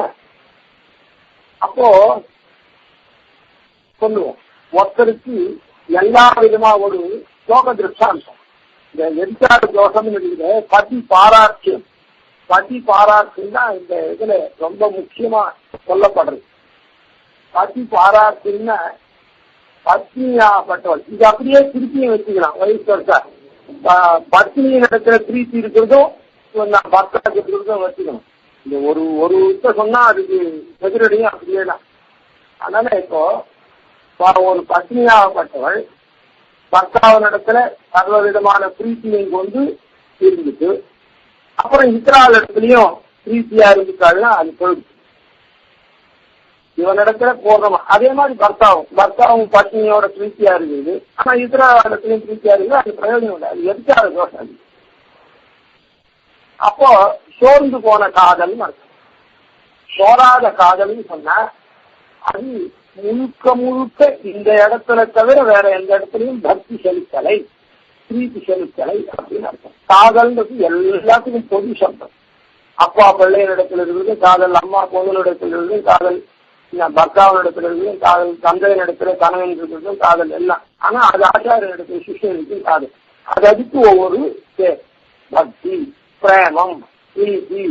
அப்போ சொல்லுவோம், ஒருத்தருக்கு எல்லா விதமா ஒரு லோக திருஷ்டாந்தம், இந்த எரிச்சாடு தோஷம் இருக்குது, பதி பாராட்சியம். பதி பாராட்சியம் தான் இந்த இதுல ரொம்ப முக்கியமா சொல்லப்படுறது. பதி பாராட்சியம்னா பத்னியாப்பட்டவள், இது அப்படியே திருப்பியும் வச்சுக்கலாம். வயசு வருஷா பத்னி நடக்கிற பிரீத்தி இருக்கிறதும் பர்த்தா இருக்கிறதும் வச்சுக்கணும். இந்த ஒரு விஷயம் சொன்னா அதுக்கு எதிரடியும் அப்படியே தான். அதனால இப்போ ஒரு பத்னியாகப்பட்டவள் பர்த்தாவினிடத்துல சர்வ விதமான பிரீத்தியையும் கொண்டு இருந்துட்டு அப்புறம் இத்தரால் இடத்துலயும் பிரீத்தியா இருந்துட்டாள்னா அது போயிடுச்சு. இவனிடத்துல போகமா. அதே மாதிரி பர்த்தாவும் பத்னியோட பிரீத்தியா இருக்குது, ஆனா இத்தரா இடத்துலயும் பிரீத்தியா இருக்குது, அது பிரயோஜனம் இல்லை, அது எதுக்காக தோஷம். அப்போ சோர்ந்து போன காதல் அர்த்தம். சோராத காதல்னு சொன்னா அது முழுக்க முழுக்க இந்த இடத்துல தவிர வேற எந்த இடத்துலயும் பக்தி செலுத்தலை, பிரீத்தி செலுத்தலை அப்படின்னு அர்த்தம். காதல்ன்றது எல்லாத்துக்கும் பொது சப்தம். அப்பா பிள்ளையினிடத்துல இருக்குது காதல், அம்மா பொண்ணுனிடத்துல இருந்து காதல், பர்த்தாவினிடத்துல இருந்து காதல், தந்தையினிடத்துல கணவன் இருக்கிறதும் காதல் எல்லாம். ஆனா அது ஆச்சாரிய இடத்துல சிஷ்யனுக்கு காதல். அது அதுக்கு ஒவ்வொரு பக்தி, பிரேமம், பிரீத்தி,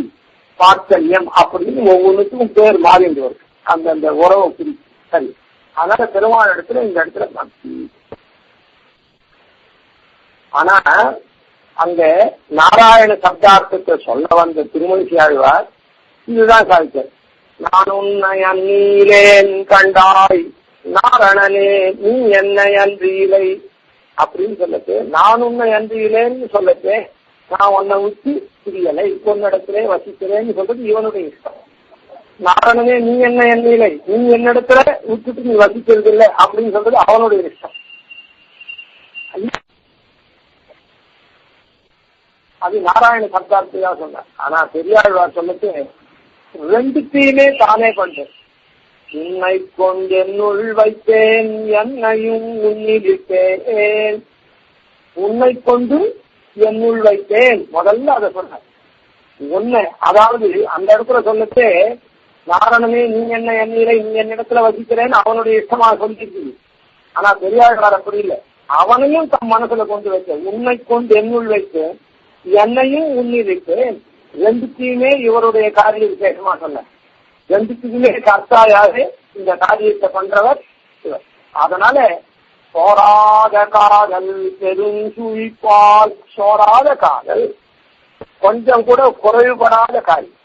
பாத்தல்யம் அப்படின்னு ஒவ்வொன்றுக்கும் பேர் மாறிண்டு வருது. அந்த உறவை பிரித்து சரி. அதனால பெருமாள் இடத்துல இந்த இடத்துல பக்தி. ஆனா அங்க நாராயண சப்தார்த்தத்தை சொல்ல வந்த திருமணிசி ஆழ்வார் இதுதான் சாதிச்சார். நான் உன்னை அந்நீலேன் கண்டாய் நாரணனே நீ என்னை அன்றியிலை அப்படின்னு சொல்லட்டு, நான் உன்னை அன்றியிலேன்னு சொல்லட்டு, நான் உன்னை விட்டு பிரியலை, பொன்னிடத்திலே வசிக்கிறேன்னு சொல்றது இவனுடைய இஷ்டம். நாரணனே நீ என்ன எண்ணிலை, நீ என்னிடத்துல விட்டுட்டு நீ வசிக்கிறது இல்லை அப்படின்னு சொல்றது அவனுடைய இஷ்டம். அது நாராயண சப்தார்த்தியா சொன்ன. ஆனா பெரியாழ்வார் சொல்லிட்டு ரெண்டுத்தையுமே தானே பண்றேன். உன்னை கொண்டு என்னுள் வைத்தேன் என்னையும் உன்னிலிட்டேன். உன்னை கொண்டு என்னுள் வைத்தேன் முதல்ல அதை சொன்ன. உன்னை அதாவது அந்த இடத்துல சொல்லிட்டு நாரணனே நீ என்ன எண்ணிலை, நீ என்னிடத்துல வசிக்கிறேன்னு அவனுடைய இஷ்டமா சொல்லிருக்கு. ஆனா பெரியாழ்வார் அப்படி இல்லை, அவனையும் தம் மனசுல கொண்டு வைத்தேன். உன்னை கொண்டு என்னுள் வைத்தேன் என்னையும் உன்னில் வைத்தேன். ரெண்டுத்தையுமே இவருடைய காரிய விசேஷமா சொன்ன. ரெண்டுத்துக்குமே கர்த்தாயாவே இந்த காரியத்தை பண்றவர் இவர். அதனால சோராத காதல் பெரும் சுழிப்பால், சோராத காதல் கொஞ்சம் கூட குறைவுபடாத காரியம்.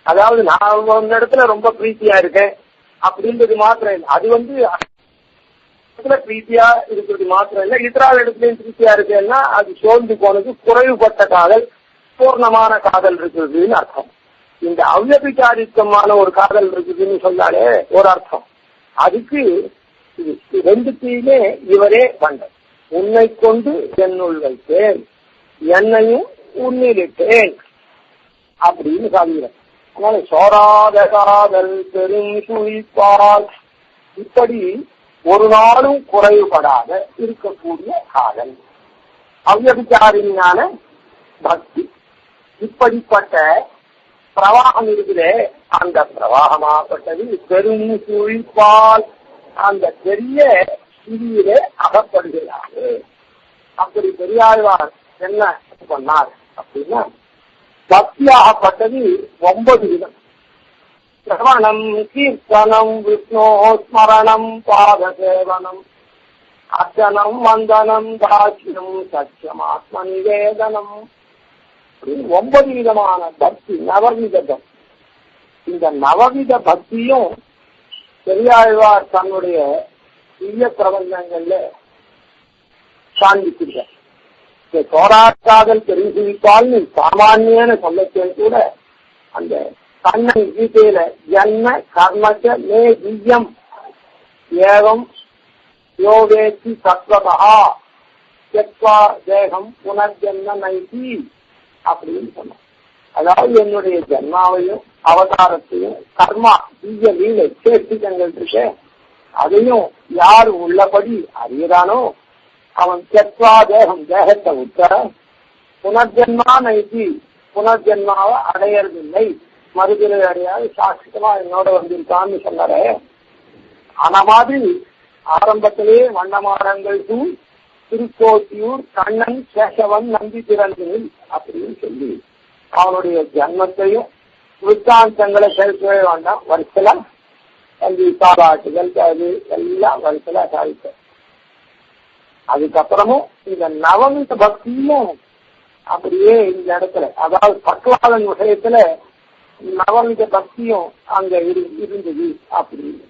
அதாவது நான் அந்த இடத்துல ரொம்ப பிரீத்தியா இருக்கேன் அப்படின்றது மாத்திரம் இல்லை, அது பிரீத்தியா இருக்கிறது மாத்திரம் இல்லை, இத்தரால் இடத்துலயும் பிரீத்தியா இருக்கேன்னா அது சோர்ந்து போனது குறைவுபட்ட காதல், பூர்ணமான காதல் இருக்குதுன்னு அர்த்தம். இந்த அவ்யபிச்சாரித்தமான ஒரு காதல் இருக்குதுன்னு சொன்னாலே ஒரு அர்த்தம். அதுக்கு ரெண்டுத்தையுமே இவரே பண்ற. உன்னை கொண்டு என்னுள் வைத்தேன் என்னையும் உன்னிலிட்டேன் அப்படின்னு சாதிக்கிற. அதனால சோராத காதல் பெரும் சுழிப்பால், இப்படி ஒரு நாளும் குறைவுபடாத இருக்கக்கூடிய காதல் அவ்யபிச்சாரியான பக்தி. இப்படிப்பட்ட பிரவாகம் இருக்குதே, அந்த பிரவாகமாகப்பட்டது பெரும் சுழிப்பால் அந்த பெரிய சிறியிலே அகப்படுகிறாரு. அப்படி பெரியாழ்வார் என்ன பண்ணார் அப்படின்னா, பக்தியாகப்பட்டது 9 விதம். சிரவணம், கீர்த்தனம், விஷ்ணோ ஸ்மரணம், பாதசேவனம், அர்ச்சனம், வந்தனம், தாட்சியம், சத்தியம், ஆத்ம நிவேதனம், 9 விதமான பக்தி, நவவித பக்தி. இந்த நவவித பக்தியும் பெரியாழ்வார் தன்னுடைய திவ்ய பிரபந்தங்கள்ல காண்பிக்கிறார். தோராக்காதல் தெரிவிப்பால் சாமானியன சொல்லச்சேன் கூட அந்த கண்ணன் கீதையில ஜன்ம கர்மச்ச மே திவ்யம் ஏவம் யோகேசி தத்வதா செத்வா தேகம் புனர்ஜன்ம நைதி அப்படின்னு சொன்னான். அதாவது என்னுடைய ஜன்மாவையும் அவதாரத்தையும் கர்மா தீய லீலை சேஷ்டிதங்கள் இருக்கு, அதையும் யார் உள்ளபடி அறியறானோ அவன் செத்வா தேகம் தேகத்தை உத்தர புனர்ஜன்மா நைதி புனர்ஜன்மாவை அடையறதில்லை, மறுபிறை அடையாது சாட்சியமா என்னோட வந்திருக்கான்னு சொன்னாரே. ஆன மாதிரி ஆரம்பத்திலே வண்ணமாடங்கள் திருக்கோட்டியூர் கண்ணன் சேஷவன் நம்பி பிறந்தினில் அப்படின்னு சொல்லி அவனுடைய ஜன்மத்தையும் விற்த்தாந்தங்களை செலுத்தவே வேண்டாம், வரிசையில கல்வி பாராட்டுகள் அது எல்லாம் வரிசையில சாதித்த. அதுக்கப்புறமும் இந்த நவநீத பக்தியும் அப்படியே இந்த இடத்துல, அதாவது பக்வாதன் விஷயத்துல நவநீத பக்தியும் அங்க இருந்தது அப்படின்னு.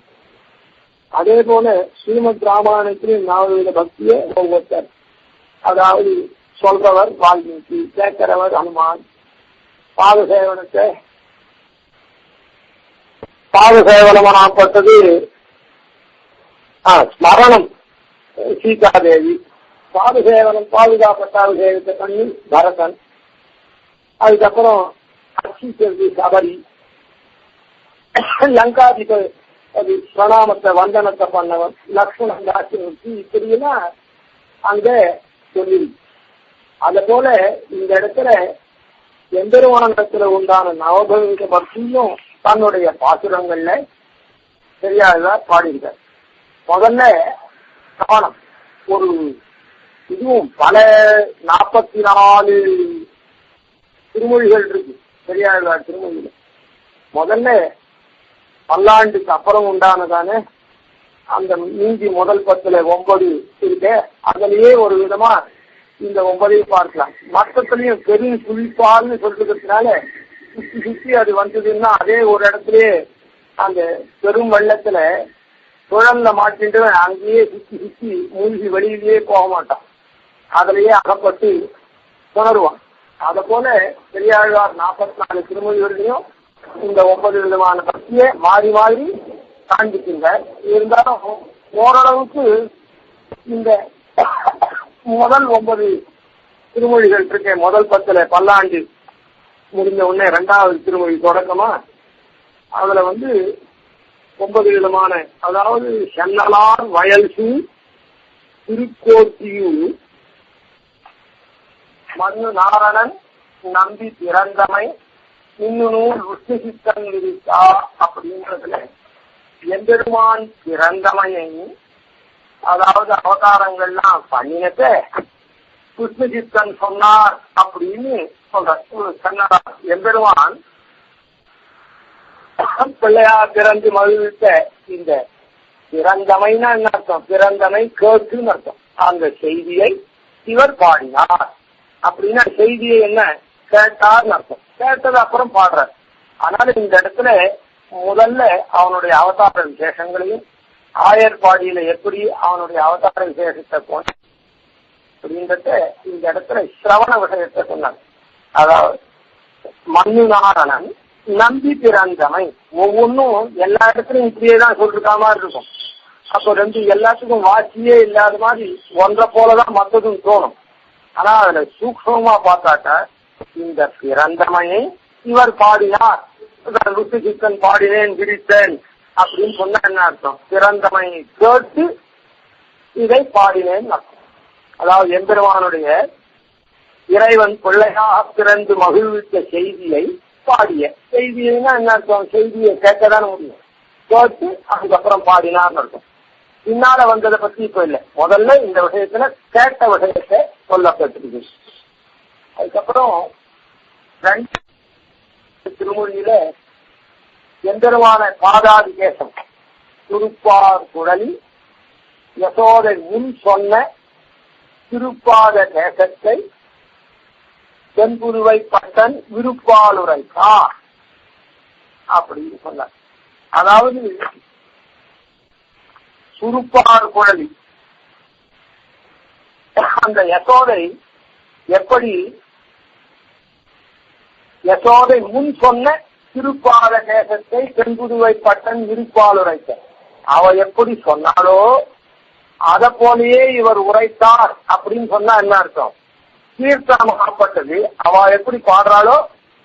அதே போல ஸ்ரீமத் ராமாயணத்திலும் நவநீத பக்தியே ஒவ்வொருத்தர், அதாவது சொல்றவர் வால்மீகி, கேட்கிறவர் ஹனுமான், பாதசேவனமாப்பட்டது ஸ்மரணம் சீதாதேவி, பாதசேவனம் பாதுகாப்பட்டாபிஷேகத்தை பண்ணி பரதன், அதுக்கப்புறம் அர்ச்சித்தது சபரி, லங்காதிபதி அது பிரணாமத்தை வந்தனத்தை பண்ணவன் லக்ஷ்மணன் தாட்சி இப்படியெல்லாம் அங்க சொல்லி. அத போல இந்த இடத்துல எம்பெருமானத்துல உண்டான நவபவிக பக்தியும் தன்னுடைய பாசுரங்கள்ல சரியாததா பாடியிருக்கார். முதல்ல கவனம், ஒரு இதுவும் பல 44 திருமொழிகள் இருக்கு பெரியாழ்வார் திருமொழியில. முதல்ல பல்லாண்டுக்கு அப்புறம் உண்டானதான அந்த மீதி முதல் 10ல 9 இருக்க, அதுலயே ஒரு விதமா இந்த 9ஐயும் பார்க்கலாம். மற்றத்திலையும் பெரும் குளிப்பால்னு சொல்றதுனால சுத்தி சுத்தி அது வந்ததுன்னா அதே ஒரு இடத்துலயே அந்த பெரும் வெள்ளத்துல சுழல்ல மாட்டிட்டு அங்கேயே சுத்தி சுத்தி மூழ்கி வெளியிலேயே போக மாட்டான், அதுலயே அகப்பட்டு உணர்வான். அத போல பெரியாழ்வார் 44 திருமொழிகளையும் இந்த 9 விதமான பக்தியை மாறி மாறி காண்பிக்கின்றார். இருந்தாலும் ஓரளவுக்கு இந்த முதல் 9 திருமொழிகள் இருக்க, முதல் 10ல பல்லாண்டு முடிஞ்ச உடனே 2வது திருமொழி தொடக்கமா அதுல 9 விதமான, அதாவது சென்னலார் வயல்சு திருக்கோட்டியூர் மண்ணு நாரணன் நம்பி பிறந்தமை இன்னுநூல் உஷ்ணிசித்தன் இருக்கா அப்படின்றதுல எம்பெருமான் பிறந்தமையை, அதாவது அவதாரங்கள்லாம் பண்ணினத உஷ்ணிசித்தன் சொன்னார் அப்படின்னு சொல்ற. எம்பெருமான் பிள்ளையா பிறந்து மகிழ்வித்த இந்த பிறந்தமைன்னா என்ன அர்த்தம்? பிறந்தமை கேட்டுன்னு அர்த்தம். அந்த செய்தியை இவர் பாடினார் அப்படின்னா செய்தியை என்ன கேட்டார்னு அர்த்தம். கேட்டது அப்புறம் பாடுறார். அதனால இந்த இடத்துல முதல்ல அவனுடைய அவதார விசேஷங்களையும் ஆயர்பாடியில எப்படி அவனுடைய அவதார விசேஷத்தை போன அப்படின்றத இந்த இடத்துல சிரவண விஷயத்தை சொன்னாங்க. அதாவது மண்ணு நாரணன் நம்பி பிறந்தமை, ஒவ்வொன்றும் எல்லா இடத்துலயும் இப்படியேதான் சொல்லிருக்க மாதிரி இருக்கும். அப்போ எல்லாத்துக்கும் வாட்சியே இல்லாத மாதிரி ஒன்றை போலதான் மற்றதும் தோணும். ஆனா அதுல சூக்ஷமா பார்த்தாக்க இந்த பிறந்தமையை இவர் பாடினார், ருசிகன் பாடினேன் விரித்தேன் அப்படின்னு சொன்ன என்ன அர்த்தம்? பிறந்தமையை கேட்டு இதை பாடினேன் அர்த்தம். அதாவது எம்பெருமானுடைய இறைவன் பிள்ளையாக பிறந்து மகிழ்வித்த செய்தியை பாடிய. செய்தினா என்ன அர்த்தம்? செய்தியை கேட்கதான முடியும், கேட்டு அதுக்கப்புறம் பாடினார்னு அர்த்தம். பின்னால வந்ததை பத்தி இப்ப இல்லை, முதல்ல இந்த விஷயத்துல கேட்ட விஷயத்தை சொல்லப்பட்டிருக்கு. அதுக்கப்புறம் 2 திருமொழியில எம்பெருமான பாதாதிகேசம் திருப்பார் குழலி யசோதை முன் சொன்ன திருப்பாத தேசத்தை தென்புருவை பட்டன் விருப்பாலுரைக்கா அப்படின்னு சொன்னார். அதாவது சுருப்பார் குழலி, அந்த யசோதை எப்படி யசோதை முன் சொன்ன திருப்பாத தேசத்தை தென்புதுவை பட்டன் இருப்பால் உரைத்த அவ எப்படி சொன்னாலோ அத போலயே இவர் உரைத்தார் அப்படின்னு சொன்னா என்ன அர்த்தம்? கீர்த்தனமாகப்பட்டது அவ எப்படி பாடுறாளோ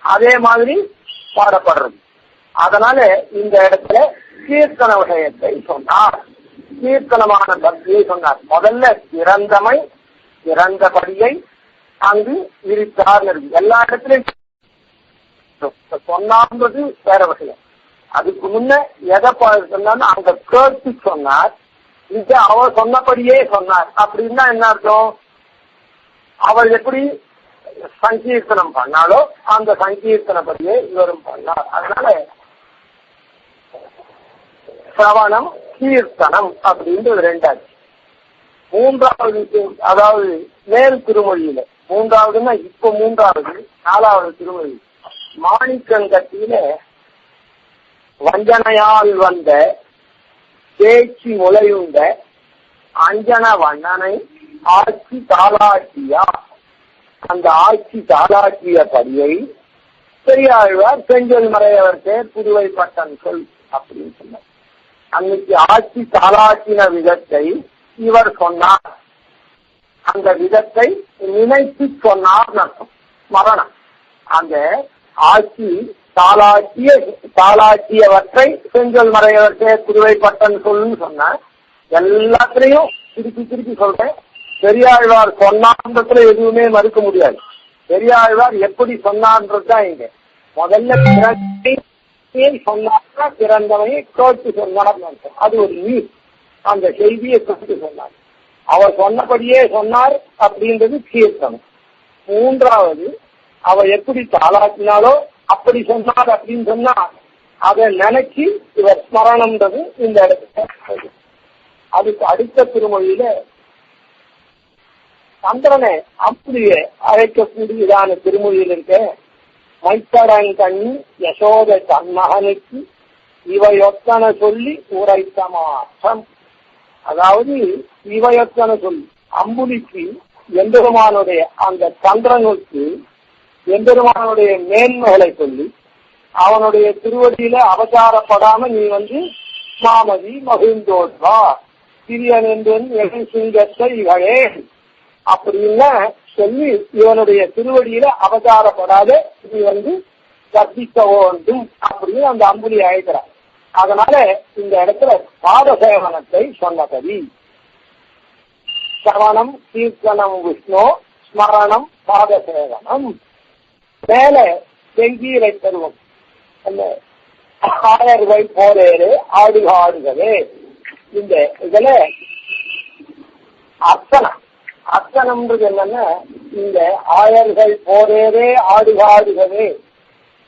அதே மாதிரி பாடப்படுறது. அதனால இந்த இடத்துல கீர்த்தன விஷயத்தை சொன்னார், கீர்த்தனமான பக்தியை சொன்னார். முதல்ல இறந்தமை இறந்தபடியை அங்கு விரித்தார். எல்லா இடத்துலையும் சொன்னார்ன்றது வேற விஷயம். அதுக்கு முன்ன எதை சொன்னார் அங்க கேட்டு சொன்னார், இது அவர் சொன்னபடியே சொன்னார். அப்படின்னா என்ன அர்த்தம்? அவர் எப்படி சங்கீர்த்தனம் பண்ணாலோ அந்த சங்கீர்த்தனப்படியே இவரும் பண்ணார். அதனால சிரவணம் கீர்த்தனம் அப்படின்றது ரெண்டாச்சு. மூன்றாவது அதாவது மேல் திருமொழியில மூன்றாவதுன்னா இப்ப மூன்றாவது நாலாவது திருமொழி மாணிக்கங்கத்தில வஞ்சனையால் வந்த பேச்சு முளையுண்ட அஞ்சன வண்ணனை ஆட்சி தாளாட்டியா, அந்த ஆட்சி தாளாட்டிய படியை பெரியாழ்வார் செஞ்சொல் மறையவர் பேர் புதுவை பட்டன் சொல் அப்படின்னு சொன்னார். அன்னைக்கு ஆட்சி தாளாட்டின விதத்தை இவர் சொன்னார், அந்த விதத்தை நினைத்து சொன்னார் அர்த்தம். ஸ்மரணம். அந்த ஆட்சி தாளாட்டியவற்றை செஞ்சொல் மறையவர் பேர் புதுவை பட்டன் சொல்லுன்னு சொன்ன எல்லாத்திலையும் திருப்பி சொல்றேன். பெரியாழ்வார் சொன்னான்றதுல எதுவுமே மறுக்க முடியாது. பெரியாழ்வார் எப்படி சொன்னான்றதுதான் இங்க. முதல்ல சொன்னா பிறந்தவனை கேட்டு சொன்னார். அது ஒரு நீர். அந்த செய்தியை கேட்டு சொன்னார். அவர் சொன்னபடியே சொன்னார் அப்படின்றது கீர்த்தனம். மூன்றாவது அவ எப்படி தாளாட்டினாலோ அப்படி சொன்னார் அப்படின்னு சொன்னா அதை நினைச்சு இவர் ஸ்மரணம்ன்றது இந்த இடத்துல. அதுக்கு அடுத்த திருமொழியில சந்திரனை அப்படியே அழைக்கக்கூடியதான திருமொழியில் இருக்க மைத்தடங்கண்ணி யசோத தன்மகனுக்கு இவையொத்தன சொல்லி உரைத்த மாற்றம். அதாவது இவையொத்தன சொல்லி அம்புலிக்கு எம்பெருமானுடைய அந்த சந்திரனுக்கு எம்பெருமானுடைய மேன்மைகளை சொல்லி அவனுடைய திருவடியில அவதாரப்படாம நீ மாமதி மகிழ்ந்தோட்வா சிறியன் என்றும் சிங்கத்தை இவளே அப்படின்னு சொல்லி இவனுடைய திருவடியில அவதாரப்படாத நீ கற்பிக்க வேண்டும் அப்படின்னு அந்த அம்புலி அழைக்கிறார். அதனால இந்த இடத்துல பாதசேவனத்தை சொன்னபடி சவணம் கீர்த்தனம் விஷ்ணு ஸ்மரணம் பாதசேவனம். மேல செங்கீரை பருவம் அந்த ஆயர்கள் போரேறு ஆடு ஆடுகவே. இந்த இதுல அர்ச்சனம்ன்றது என்னன்னா இந்த ஆயர்கள் போரேரே ஆடுகாடுகவே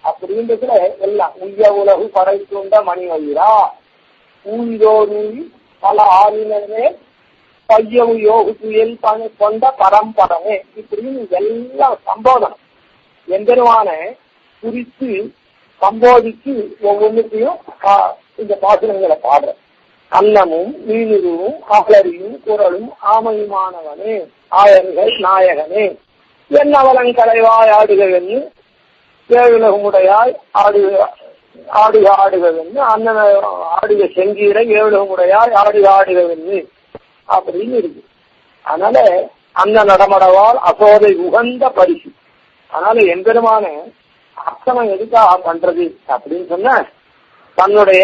அப்படின்றதுல எல்லாம் உய்ய உலகு படைத்துண்ட மணி வயிறா ஊழிதோரூழி பல ஆளினரே பையவு யோகு துயல் கொண்ட பரம்பரமே இப்படின்னு எல்லாம் சம்போதனம் எம்பெருமான குறித்து சம்போதிச்சு ஒவ்வொன்றுத்தையும் இந்த பாசுரங்களை பாடுற. அன்னமும் நீனுருவும் அகலரியும் குரலும் ஆமையுமானவனே ஆயர்கள் நாயகனே என்னவலன் கலைவாய் ஆடுகவென்னு ஏழுலகமுடையாய் ஆடுகவென்னு அண்ணன் ஆடுக செங்கீரை ஏழுலகமுடையாய் ஆடுகவென்னு அப்படின்னு இருக்கு. அதனால அந்த நடமடவால் அசோதை உகந்த பரிசு. அதனால எம்பெருமான அர்ச்சனம் எதுக்காக பண்றது அப்படின்னு சொன்ன தன்னுடைய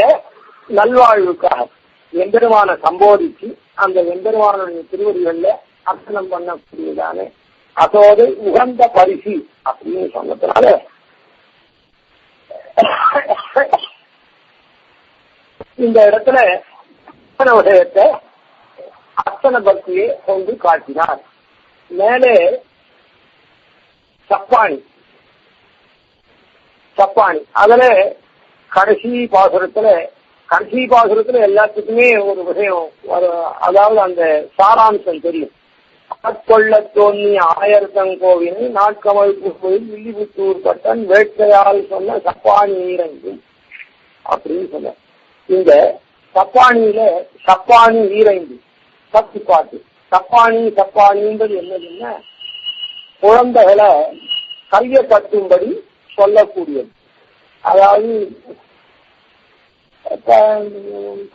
நல்வாழ்வுக்காக எம்பெருமான சம்போதிச்சு அந்த எம்பெருமானுடைய திருவடிகள்ல அர்ச்சனம் பண்ணக்கூடியதான அசோதை உகந்த பரிசு அப்படின்னு சொன்னதுனால இந்த இடத்துல விஷயத்தை அர்ச்சன பக்தியை கொண்டு காட்டினார். மேலே சப்பானி அதுல கடைசி பாசுரத்துல எல்லாத்துக்குமே ஒரு விஷயம், அதாவது அந்த சாராம்சம் தெரியும். கொள்ள தோன்றிய ஆயர்தங்கோவினை நாட்கமல் கோவில் வில்லிபுத்தூர் பட்டன் வேட்கையால் சொன்ன சப்பானி ஈரங்கும் அப்படின்னு சொன்ன. இந்த சப்பானியில சப்பானி ஈரைந்து பத்து பாட்டு. சப்பானின்றது என்னதுன்னா குழந்தைகளை கையை கட்டும்படி சொல்லக்கூடியது. அதாவது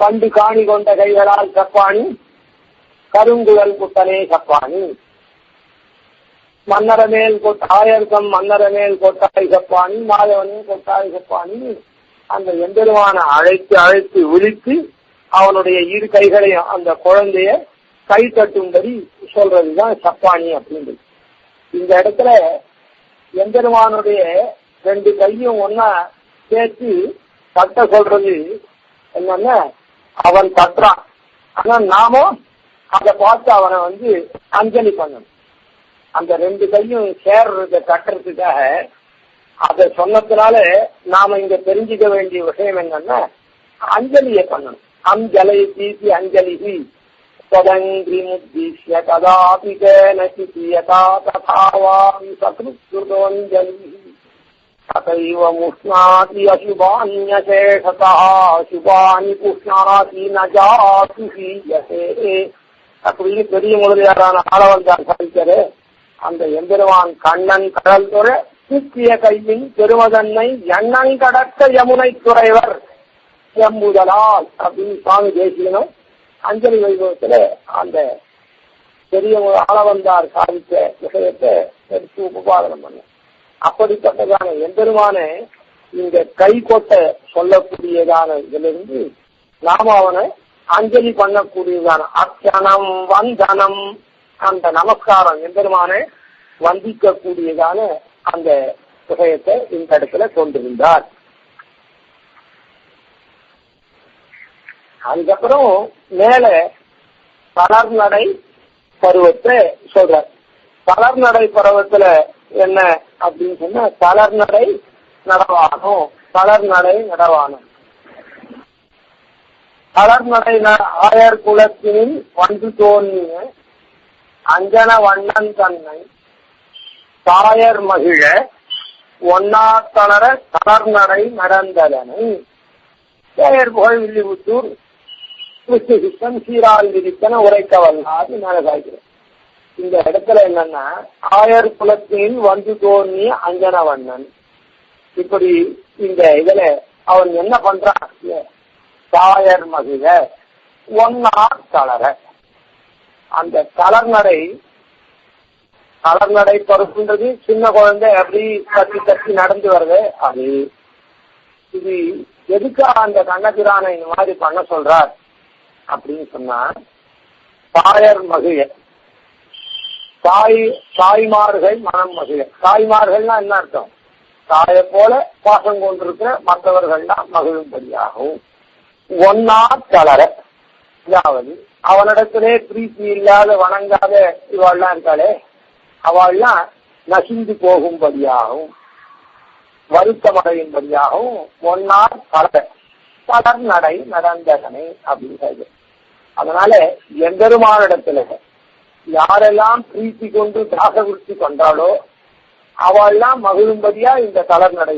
பண்டு காணி கொண்ட கைகளால் சப்பாணி, கருங்குழல் குட்டனே சப்பாணி, மன்னரமேல் ஆயர்கம் மன்னரமேல் கொட்டாய் சப்பாணி, மாதவனே கொட்டாய் சப்பானி, அந்த எம்பெருமான அழைத்து அழைத்து விழித்து அவனுடைய இரு கைகளையும் அந்த குழந்தைய கை தட்டும்படி சொல்றதுதான் சப்பானி அப்படின்றது. இந்த இடத்துல எம்பெருமானுடைய ரெண்டு கையும் ஒன்னா சேர்த்து தட்ட சொல்றது என்னன்னா, அவன் தட்டுறான், ஆனா நாமும் அதை பார்த்து அவனை அஞ்சலி பண்ணணும். அந்த ரெண்டு கையும் சேர்றத கட்டுறதுக்காக அதை சொன்னதுனால நாம இங்க தெரிஞ்சுக்க வேண்டிய விஷயம் என்னன்னா, அஞ்சலியை பண்ணணும். அஞ்சலி தீசி அஞ்சலி ததங்கி முத்திஷ்ய கதாபி கேனசியதா ததாவாமி சத்ருதோஞ்சலி ததைவ முஷ்ணாதி அசுபான்யசேஷதா அசுபானி புஷ்ணாதி நஜாதி ஹீயசே அப்படின்னு பெரிய முதலியாரான ஆளவந்தான் சாதிச்சாரு. அந்த எம்பெருமான் கண்ணன் கடல் துற தூக்கிய கையின் பெருமதன்னை எண்ணன் கடக்க யமுனை துறைவர் எம்புதலால் அப்படின்னு சுவாமி தேசியனும் அஞ்சலி வைபவத்துல அந்த பெரிய ஆளவந்தார் சாதித்த விஷயத்தை எடுத்து உபபாதனம் பண்ண. அப்படிப்பட்டதான எம்பெருமான இந்த கை கொட்ட சொல்லக்கூடியதான இதிலிருந்து நாம அவனை அஞ்சலி பண்ணக்கூடியதான அர்ச்சனம் வந்தனம், அந்த நமஸ்காரம் எம்பெருமான வந்திக்க கூடியதான அந்த விஷயத்தை இந்த இடத்துல கொண்டிருந்தார். அதுக்கப்புறம் மேல தளர்நடை பருவத்தை சொல்ற. தளர்நடை பருவத்துல என்ன அப்படின்னு சொன்னா, தளர்நடை நடவானம், தளர்நடை நடவானம். தளர்நடை ஆயர் குலத்தினில் வந்து தோன்றிய அஞ்சன வண்ணன் தன்னை தாயர் மகிழ ஒன்னா தளர தளர்நடை நடந்ததனை பெயர் புகழ் வில்லிபுத்தூர் கிருஷ்ணகிருஷ்ணன் சீரால் விதித்தன உரைக்க வல்லாது நடந்தாகிறேன். இந்த இடத்துல என்னன்னா, ஆயர் குலத்தினில் வந்து தோன்றிய அஞ்சனவண்ணன். இப்படி இந்த இதுல அவன் என்ன பண்றான், தாயர் மகிழ ஒன்னா தளர, அந்த தளர்நடை பருப்புன்றது சின்ன குழந்தை அப்படி தட்டி தட்டி நடந்து வருது. அது இது எதுக்கா அந்த கண்ணபிரானை இந்த மாதிரி பண்ண சொல்றார் அப்படின்னு சொன்னா, தாயர் மகிழ, தாய்மார்கள் மனம் மகிழ. தாய்மார்கள்னா என்ன அர்த்தம், தாயை போல பாசம் கொண்டிருக்கிற மற்றவர்கள்னா மகிழும்படியாகவும். ஒன்னா தளர, அதாவது அவனிடத்திலே பிரீத்தி இல்லாத வணங்காத இவாள்லாம் இருக்காளே, அவள்லாம் நசிந்து போகும்படியாகவும் வருத்தமடையும்படியாகவும் ஒன்னா தளர் நடை நடந்ததனை அப்படின்னு. அதனால எம்பெருமானிடத்துல யாரெல்லாம் பிரீத்தி கொண்டு தாசவிருத்தி கொண்டாலோ அவள்லாம் மகிழும்படியா இந்த தளர் நடை.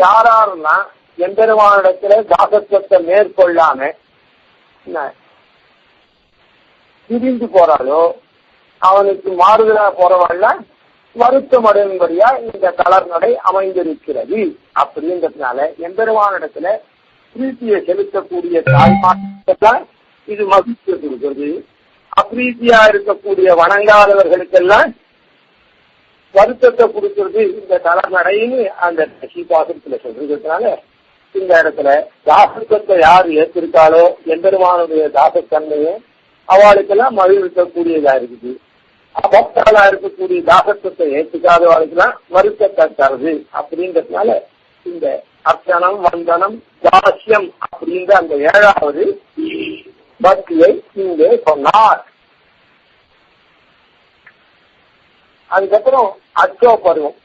யாரெல்லாம் எம்பெருமானிடத்துல தாசத்துவத்தை மேற்கொள்ளாம பிரிந்து போறாளோ அவனுக்கு மாறுதலா போறவாள்லாம் வருத்தம் அடையும்படியா இந்த தளர் நடை அமைந்திருக்கிறது. அப்படின்றதுனால எம்பெருமானிடத்துல பிரீத்தியை செலுத்தக்கூடிய தாய்மார்களெல்லாம் இது மகிழ்ச்சி கொடுக்கிறது. அப்ரீத்தியா இருக்கக்கூடிய வணங்காதவர்களுக்கெல்லாம் வருத்தத்தை கொடுக்கிறது இந்த தளர் நடைன்னு அந்த சீபாசத்துல சொல்றதுனால இந்த இடத்துல தாசத்துவத்தை யார் ஏற்றிருக்காளோ எம்பெருமானுடைய தாசத்தன்மையை அவளுக்கெல்லாம் மகிழ்விக்கக்கூடியதா இருக்குது. பக்தர்களா இருக்கக்கூடிய தாசத்துவத்தை ஏற்றுக்காதவர்களுக்கெல்லாம் வருத்தத்தை தருது. அப்படின்றதுனால இந்த அர்ச்சனம் வந்தனம் தாசியம் அப்படின்ற அந்த 7வது பக்தியை இங்கே சொன்னார். அதுக்கப்புறம் அச்சோ பருவம்.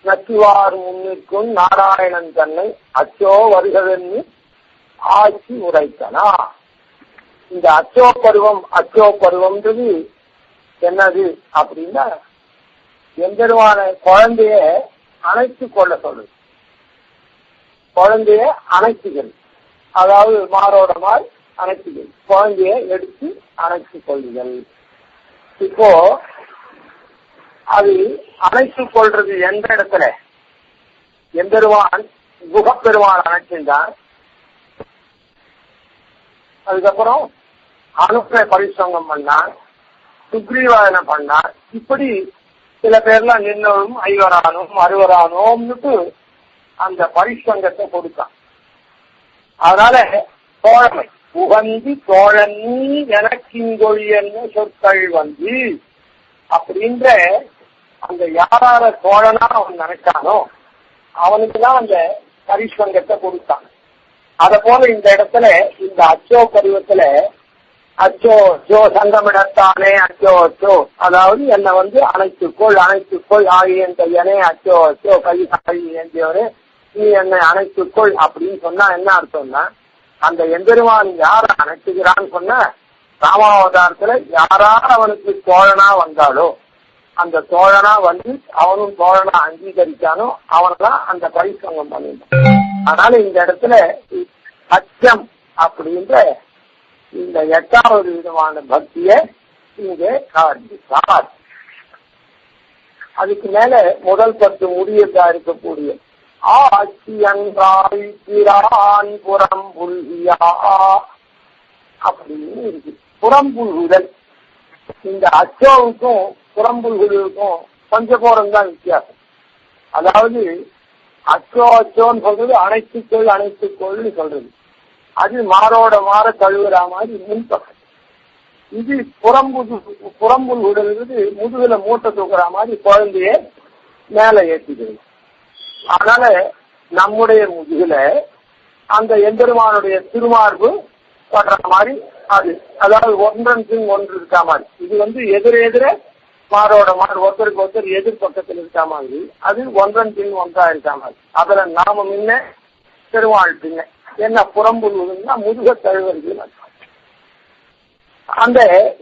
நச்சுவார் முன்னிற்கும் நாராயணன் தன்னை அச்சோ வருகவென்னு ஆட்சி உரைத்தனா. இந்த அச்சோ பருவம்ன்றது என்னது அப்படின்னா, எம்பெருமான குழந்தைய அணைத்து கொள்ள சொல்றது. குழந்தைய அணைத்துகள், அதாவது மாரோட மால் அணைத்துகள், குழந்தைய எடுத்து அணைத்து கொள்ளுதல். இப்போ அது அணைத்துக் கொள்றது எந்த இடத்துல? எம்பெருமான் குகப்பெருமான் அணைச்சிருந்தான். அதுக்கப்புறம் அனுப்ப பரிசங்கம் பண்ணான், சுக்ரீவாதனை பண்ணான். இப்படி சில பேர்லாம் நின்னோம் ஐவரானோம் அறுவரானோம்னுட்டு அந்த பரிசங்கத்தை கொடுத்தான். அதனால தோழமை உகந்தி தோழன் நீ எனக்கிங்கொழியன்னு சொற்கள் வந்து அப்படின்ற அந்த யாரார தோழனா அவன் நினைச்சானோ அவனுக்குதான் அந்த பரிசங்கத்தை கொடுத்தான். அத போல இந்த இடத்துல இந்த அச்சோ பருவத்துல அச்சோ அச்சோ சங்கமிடத்தானே அச்சோ அச்சோ, அதாவது என்னை வந்து அணைத்துக்கொள் அணைத்துக்கொள் ஆகியன் கையனே அச்சோ அச்சோ கை காய் ஏந்தியவரே நீ என்னை அணைத்துக்கொள் அப்படின்னு சொன்னா என்ன அர்த்தம்னா, அந்த எம்பெருமான் யார அணைத்துகிறான்னு சொன்ன ராமாவதாரத்துல யாரார அவனுக்கு தோழனா வந்தாலோ அந்த தோழனா வந்து அவனும் தோழனா அங்கீகரிச்சானோ அவன்தான் அந்த பரிசங்கம் பண்ணிட்டான். அதனால இந்த இடத்துல அச்சம் அப்படின்ற இந்த 8வது விதமான பக்திய இங்கே காண்பித்தார். அதுக்கு மேல முதல் 10 முடியதா இருக்கக்கூடிய ஆட்சி அன்றாய் பிரான் புறம்புல்கியா அப்படின்னு இருக்கு. புறம்புல்குதல் இந்த அச்சோவுக்கும் புறம்புல்குதலுக்கும் கொஞ்சம் போரம் தான் வித்தியாசம். அதாவது அச்சோ அச்சோன்னு சொல்றது அணைத்துக்கொள் அணைத்துக்கொள்னு சொல்றது, அது மாரோட மாற கழுவுற மாதிரி முன்பக்கம். இது புறம்புல்குதல்ங்கிறது முதுகுல மூட்டை தூக்குற மாதிரி குழந்தைய மேல ஏற்றிக்கிறது. அதனால நம்முடைய முதுகுல அந்த எம்பெருமானுடைய திருமார்பு படுற மாதிரி அது, அதாவது ஒன்றன் பின் ஒன்று இருக்கா மாதிரி. இது வந்து எதிர மாரோட மாறு ஒருத்தருக்கு ஒருத்தர் எதிர்பக்கத்தில் இருக்கா மாதிரி, அது ஒன்றன் பின் ஒன்றா இருக்கா மாதிரி. அதுல நாம முன்ன பெருமாள் பின்ன என்ன புறம்புல்னா முதுக தழுவது. அந்த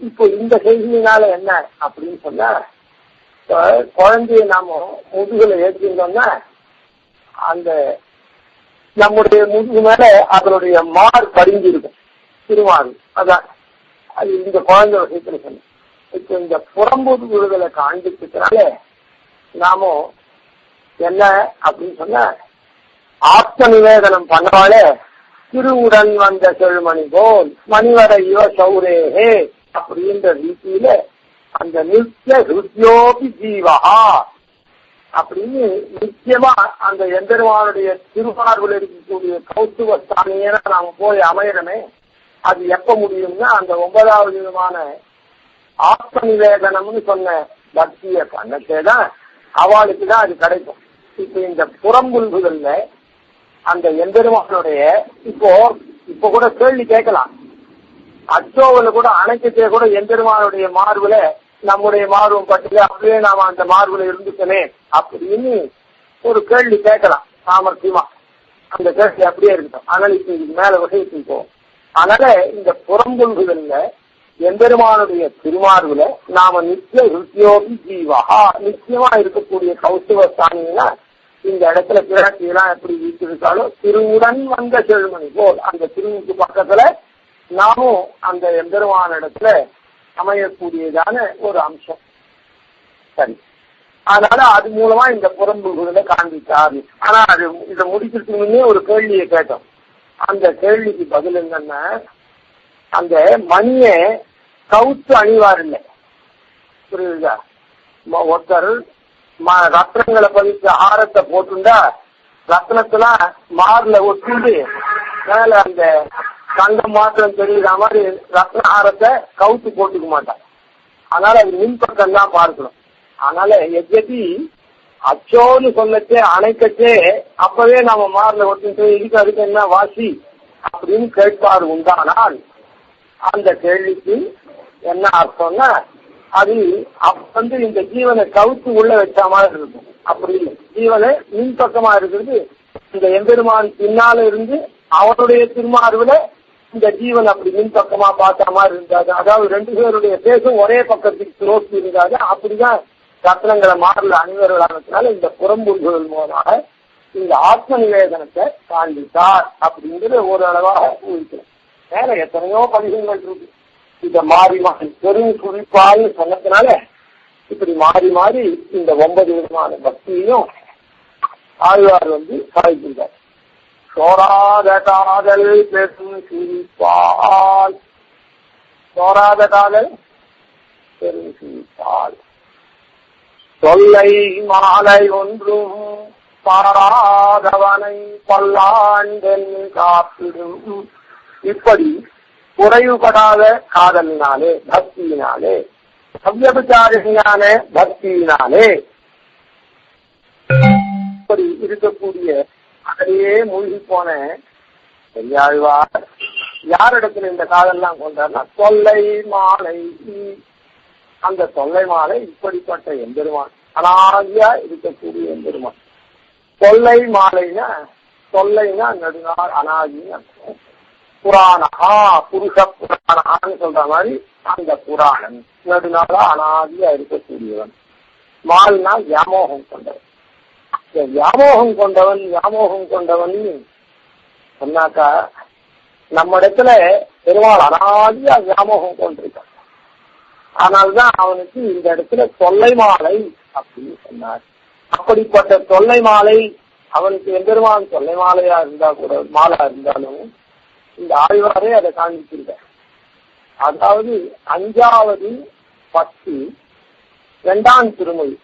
இப்போ இந்த செய்தியினால என்ன அப்படின்னு சொன்னா, குழந்தைய நாம முதுகுல ஏற்றிருந்தோம்னா அந்த நம்முடைய முதுகு மேல அதனுடைய மார் படிஞ்சு இருக்கும் திருமாறு. அதான் அது இந்த குழந்தை விஷயத்துல சொன்ன. இப்ப இந்த புறம்புல்குதலை காண்பிச்சதுனால நாம என்ன அப்படின்னு சொன்ன, ஆத்ம நிவேதனம் பண்ணவால திருவுடன் வந்த செழுமணி போல் மணிவரையோ சௌரேகே அப்படின்ற ரீதியில அந்த நித்திய ஹிருத்யோபி ஜீவஹா அப்படின்னு நிச்சயமா அந்த எம்பெருமானுடைய திருமார்பில் இருக்கக்கூடிய கௌத்துவ ஸ்தானியன நாம போய் அமையணுமே. அது எப்ப முடியும்னா அந்த 9வது விதமான ஆத்ம நிவேதனம்னு சொன்ன பக்திய பண்ணத்தேதான் அவளுக்குதான் அது கிடைக்கும். இப்ப இந்த புறம்புல்குதல்ல அந்த எம்பெருமானுடைய இப்போ கூட கேள்வி கேட்கலாம், அச்சோவில் கூட அணைக்கத்தே கூட எம்பெருமானுடைய மார்புல நம்முடைய மார்பும் பட்டியல அப்படியே நாம அந்த மார்புல இருந்துட்டனே அப்படின்னு ஒரு கேள்வி கேட்கலாம் சாமர்த்தியமா. அந்த கேள்வி அப்படியே இருக்கட்டும். அதனால இப்ப இதுக்கு மேல விஷயத்துக்கு போவோம். அதனால இந்த புறம்புல்குதல்ல எம்பெருமானுடைய திருமார்புல நாம நித்திய ஹிருத்யோபி ஜீவஹா நிச்சயமா இருக்கக்கூடிய கௌத்துவ ஸ்தானினா இந்த இடத்துல பிராட்சியெல்லாம் எப்படி வீட்டிருக்காலோ திருவுடன் வந்த செழுமணி போல் அந்த திருவுக்கு பக்கத்துல நாமும் அந்த எம்பெருமான இடத்துல அமையக்கூடியதான ஒரு அம்சம். சரி, அதனால அது மூலமா இந்த புறம்புல்குதலை காண்பித்தார். ஆனா அது இதை முடிக்கிறதுக்கு முன்னே ஒரு கேள்வியை கேட்டோம். அந்த கேள்விக்கு பதில் என்னன்னா, அந்த மணிய கவுத்து அணிவார் இல்லை, புரியுதா? ஒருத்தர் ரத்னங்களை பதிச்ச ஆரத்தை போட்டுண்டா ரத்னத்தெல்லாம் மார்ல ஒட்டிட்டு மேல அந்த தங்கம் மாத்திரம் தெரியுற மாதிரி ரத்ன ஆரத்தை கவுத்து போட்டுக்க மாட்டான். அதனால அது மின்பக்கம் தான் பார்க்கணும். அதனால எஜதி அச்சோன்னு சொல்லச்சே அணைக்கச்சே அப்பவே நம்ம மார்ல ஒட்டிட்டு இதுக்கு அதுக்கு என்ன வாசி அப்படின்னு கேட்பாரு உண்டானால் அந்த கேள்விக்கு என்ன அர்த்தம்னா, அது வந்து இந்த ஜீவனை கவுத்து உள்ள வச்ச மாதிரி இருக்கும். அப்படி இல்லை, ஜீவனை மின்பக்கமா இருக்கிறது இந்த எம்பெருமான் பின்னால இருந்து அவனுடைய திருமார்புல இந்த ஜீவன் அப்படி மின்பக்கமா பார்த்த மாதிரி இருந்தாது. அதாவது 2 பேருடைய பேசும் ஒரே பக்கத்துக்கு நோக்கி இருந்தாது. அப்படிதான் ரத்னங்களை மாறல அணிவர்களானதுனால இந்த புறம்புல்குதல் மூலமாக இந்த ஆத்ம நிவேதனத்தை காண்பித்தார் அப்படிங்கிறது ஓரளவாக ஊழிக்கிறோம். வேற எத்தனையோ பதிகங்கள் இருக்கு. இத மாறி மாறி பெரும் குறிப்பான்னு சொன்னதுனால இப்படி மாறி மாறி இந்த 9 விதமான பக்தியையும் ஆழ்வார் சாதிக்கின்றார். சோராத காதல் பெரும் சிரிப்பால், சோராத காதல் பெரும் சிரிப்பால், தொல்லை மாலை ஒன்றும் பாராதவனை பல்லாண்டென் காப்பிடும். இப்படி குறைவுபடாத காதலினாலே, பக்தியினாலே, சவ்யபிச்சாரியான பக்தியினாலே இப்படி இருக்கக்கூடிய அதிலேயே மூழ்கி போன பெரியாழ்வார் யாரிடத்துல இந்த காதல்லாம் கொண்டார்னா தொல்லை மாலை. அந்த தொல்லை மாலை இப்படிப்பட்ட எம்பெருமான், அனாதியா இருக்கக்கூடிய எம்பெருமான். தொல்லை மாலைனா, தொல்லைனா நடுநாள், அனாதின்னு புராணா, புருஷ புராணான்னு சொல்ற மாதிரி அந்த புராணன் நடுநாளா அனாதியா இருக்கக்கூடியவன். மால்னா வியாமோகம் கொண்டவன். வியாமோகம் கொண்டவன், வியாமோகம் கொண்டவன் சொன்னாக்கா நம்ம இடத்துல பெருமாள் அனாதியா வியாமோகம் கொண்டிருக்கான். ஆனால்தான் அவனுக்கு இந்த இடத்துல தொல்லை மாலை அப்படின்னு சொன்னார். அப்படிப்பட்ட தொல்லை மாலை அவனுக்கு எம்பெருமான் தொல்லை மாலையா இருந்தா கூட, மாலா இருந்தாலும் இந்த ஆழ்வாரே அதை காண்பிச்சிருக்க. அதாவது 5வது 10 2ஆம் திருமொழி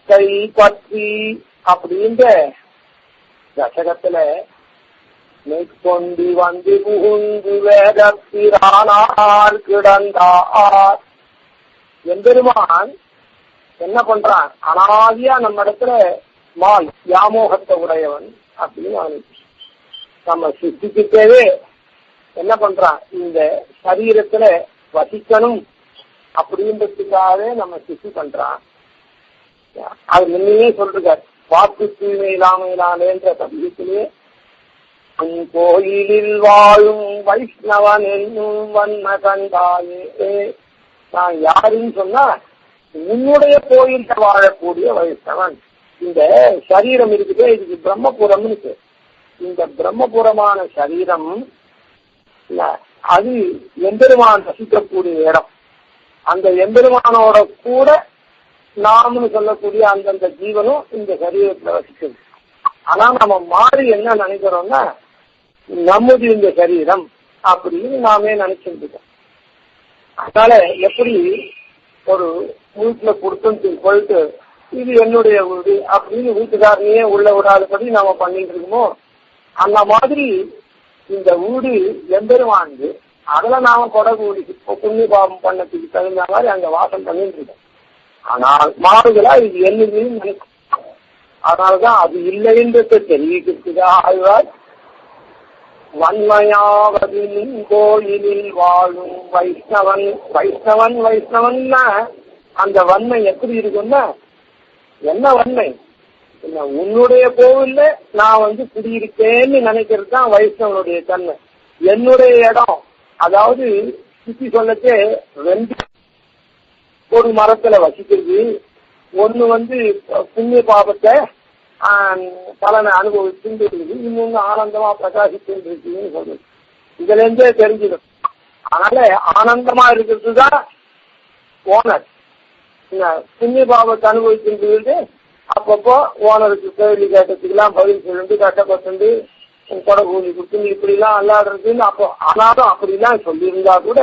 கை பற்றி அப்படின்ற தசகத்துல மேற்கொண்டு புகுந்து வேதத்திரானார் கிடந்தார். எம்பெருமான் என்ன பண்றான், அனாதியா நம்ம இடத்துல மால் வியாமோகத்தை உடையவன் அப்படின்னு அவனுக்கு நம்ம சித்திக்கிட்டே என்ன பண்றான், இந்த சரீரத்துல வசிக்கணும் அப்படின்றதுக்காகவே நம்ம சித்தி பண்றான். அது முன்னே சொல்றார், வாக்கு தூய்மை இல்லாமையிலானேன்ற பதிகத்திலே கோயிலில் வாழும் வைஷ்ணவன் என்னும் வண்ண கண்டாயே. நான் யாருன்னு சொன்னா உன்னுடைய கோயில்ல வாழக்கூடிய வைஷ்ணவன். இந்த சரீரம் இருக்குதே, இதுக்கு பிரம்மபுரம்னு பேர். இந்த பிரம்மபுரமான சரீரம் அது எம்பெருமான் வசிக்கக்கூடிய இடம். அந்த எம்பெருமானோட கூட நாம்னு சொல்லக்கூடிய அந்தந்த ஜீவனும் இந்த சரீரத்துல வசிக்குது. ஆனா நம்ம மாறி என்ன நினைக்கிறோம்னா, நம்முது இந்த சரீரம் அப்படின்னு நாமே நினைச்சிருக்கோம். அதனால எப்படி ஒரு வீட்டுல கொடுத்து போயிட்டு இது என்னுடைய வீடு அப்படின்னு வீட்டுக்காரனையே உள்ள விடாதபடி நாம பண்ணிட்டு இருக்கோமோ, அந்த மாதிரி இந்த வீடு எம்பெருமானது. அதுல நாம கொடகூடி புண்ணிய பாவம் பண்ணதுக்கு தகுந்த மாதிரி அங்க வாசம் பண்ணிட்டு இருக்கோம். ஆனால் மாறுதலா இது என்னன்னு நினைக்கும். அதனாலதான் அது இல்லைன்றதை தெரிவிக்கிறதுக்காக ஆழ்வார் வன்மையாவது கோயிலில் வாழும் வைஷ்ணவன். வைஷ்ணவன் வைஷ்ணவன்னா அந்த வன்மை எப்படி இருக்குன்னா, என்ன வன்மை, உன்னுடைய கோவில்ல நான் குடியிருக்கேன்னு நினைக்கிறது தான் வைஷ்ணவனுடைய தன்மை. என்னுடைய இடம், அதாவது சுத்தி சொல்லச்சே 2 ஒரு மரத்துல வசிக்கிறது. ஒண்ணு புண்ணிய பாபத்தை பலனை அனுபவிச்சுட்டு இருக்குது, இன்னொன்னு ஆனந்தமா பிரகாசிச்சுட்டு இருக்குன்னு சொல்றது. இதுல இருந்தே தெரிஞ்சிடும். அதனால ஆனந்தமா இருக்கிறது தான் ஓனர். புண்ணிய பாபத்தை அனுபவிச்சுட்டு அப்பப்போ ஓனருக்கு கேள்வி கேட்டதுக்கெல்லாம் பதில் சொல்லிட்டு கஷ்டப்பட்டு கொடை கூலி கொடுத்து இப்படி எல்லாம் அல்லாடுறதுன்னு அப்போ ஆனாலும் அப்படிலாம் சொல்லியிருந்தா கூட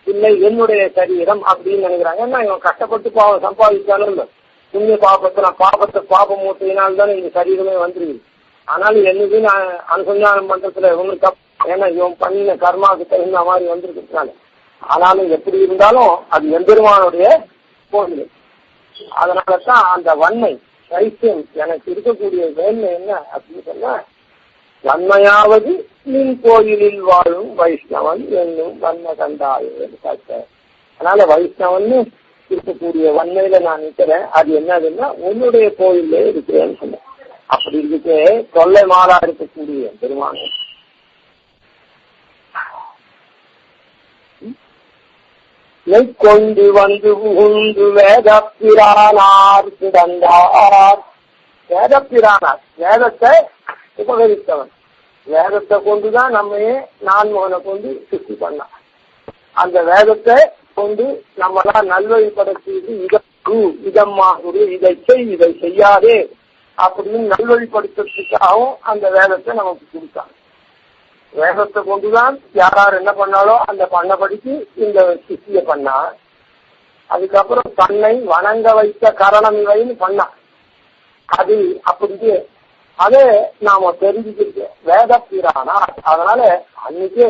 இல்லை என்னுடைய சரீரம் அப்படின்னு நினைக்கிறாங்க. ஏன்னா இவன் கஷ்டப்பட்டு பாவம் சம்பாதிச்சாலும் இல்லை, புண்ணிய பாபத்தை பாப மூட்டையினால்தானே இந்த சரீரமே வந்துருக்கு. ஆனாலும் என்னது நான் அனுசந்தானம் பண்றதுல ஒண்ணு தப்பு. ஏன்னா இவன் பண்ணின கர்மாவுக்கு தகுந்த மாதிரி வந்திருக்கிறதுனால. ஆனாலும் எப்படி இருந்தாலும் அது எம்பெருமானுடைய கோவில். அதனாலதான் அந்த வன்மை சைத்தியம் எனக்கு இருக்கக்கூடிய வேண்மை என்ன அப்படின்னு சொன்னா, வன்மையாவது நின் கோயிலில் வாழும் வைஷ்ணவன் என்னும் வன்மை கண்டாயே காட்ட. அதனால வைஷ்ணவன் இருக்கக்கூடிய வன்மையில நான் நிற்கிறேன். அது என்னதுன்னா உன்னுடைய கோயிலே இருக்கிறேன்னு சொன்னேன். அப்படி இருக்க தொல்லை மாறா இருக்கக்கூடிய பெருமான் கொண்டு புகுந்து வேதப்பிரானார் கிடந்தார். வேதப்பிரானார் வேதத்தை உபகரித்தவன். வேதத்தை கொண்டுதான் நம்மையே நான்முகனை கொண்டு சிருஷ்டி பண்ணான். அந்த வேதத்தை கொண்டு நம்மளாம் நல்வழிப்படுத்தி இதம்மா குரு, இதை செய், இதை செய்யாதே அப்படின்னு நல்வழிப்படுத்துறதுக்காகவும் அந்த வேதத்தை நமக்கு கொடுத்தாங்க. வேதத்தை கொண்டுதான் யார் என்ன பண்ணாலும் அந்த பண்ணபடிக்கு இந்த சித்திய பண்ணா. அதுக்கப்புறம் தன்னை வணங்க வைத்த கரணம் இவைன்னு பண்ணா. அது அப்படியே அதே நாம தெரிஞ்சுக்கிட்டு வேத பிரானா. அதனால அன்னைக்கே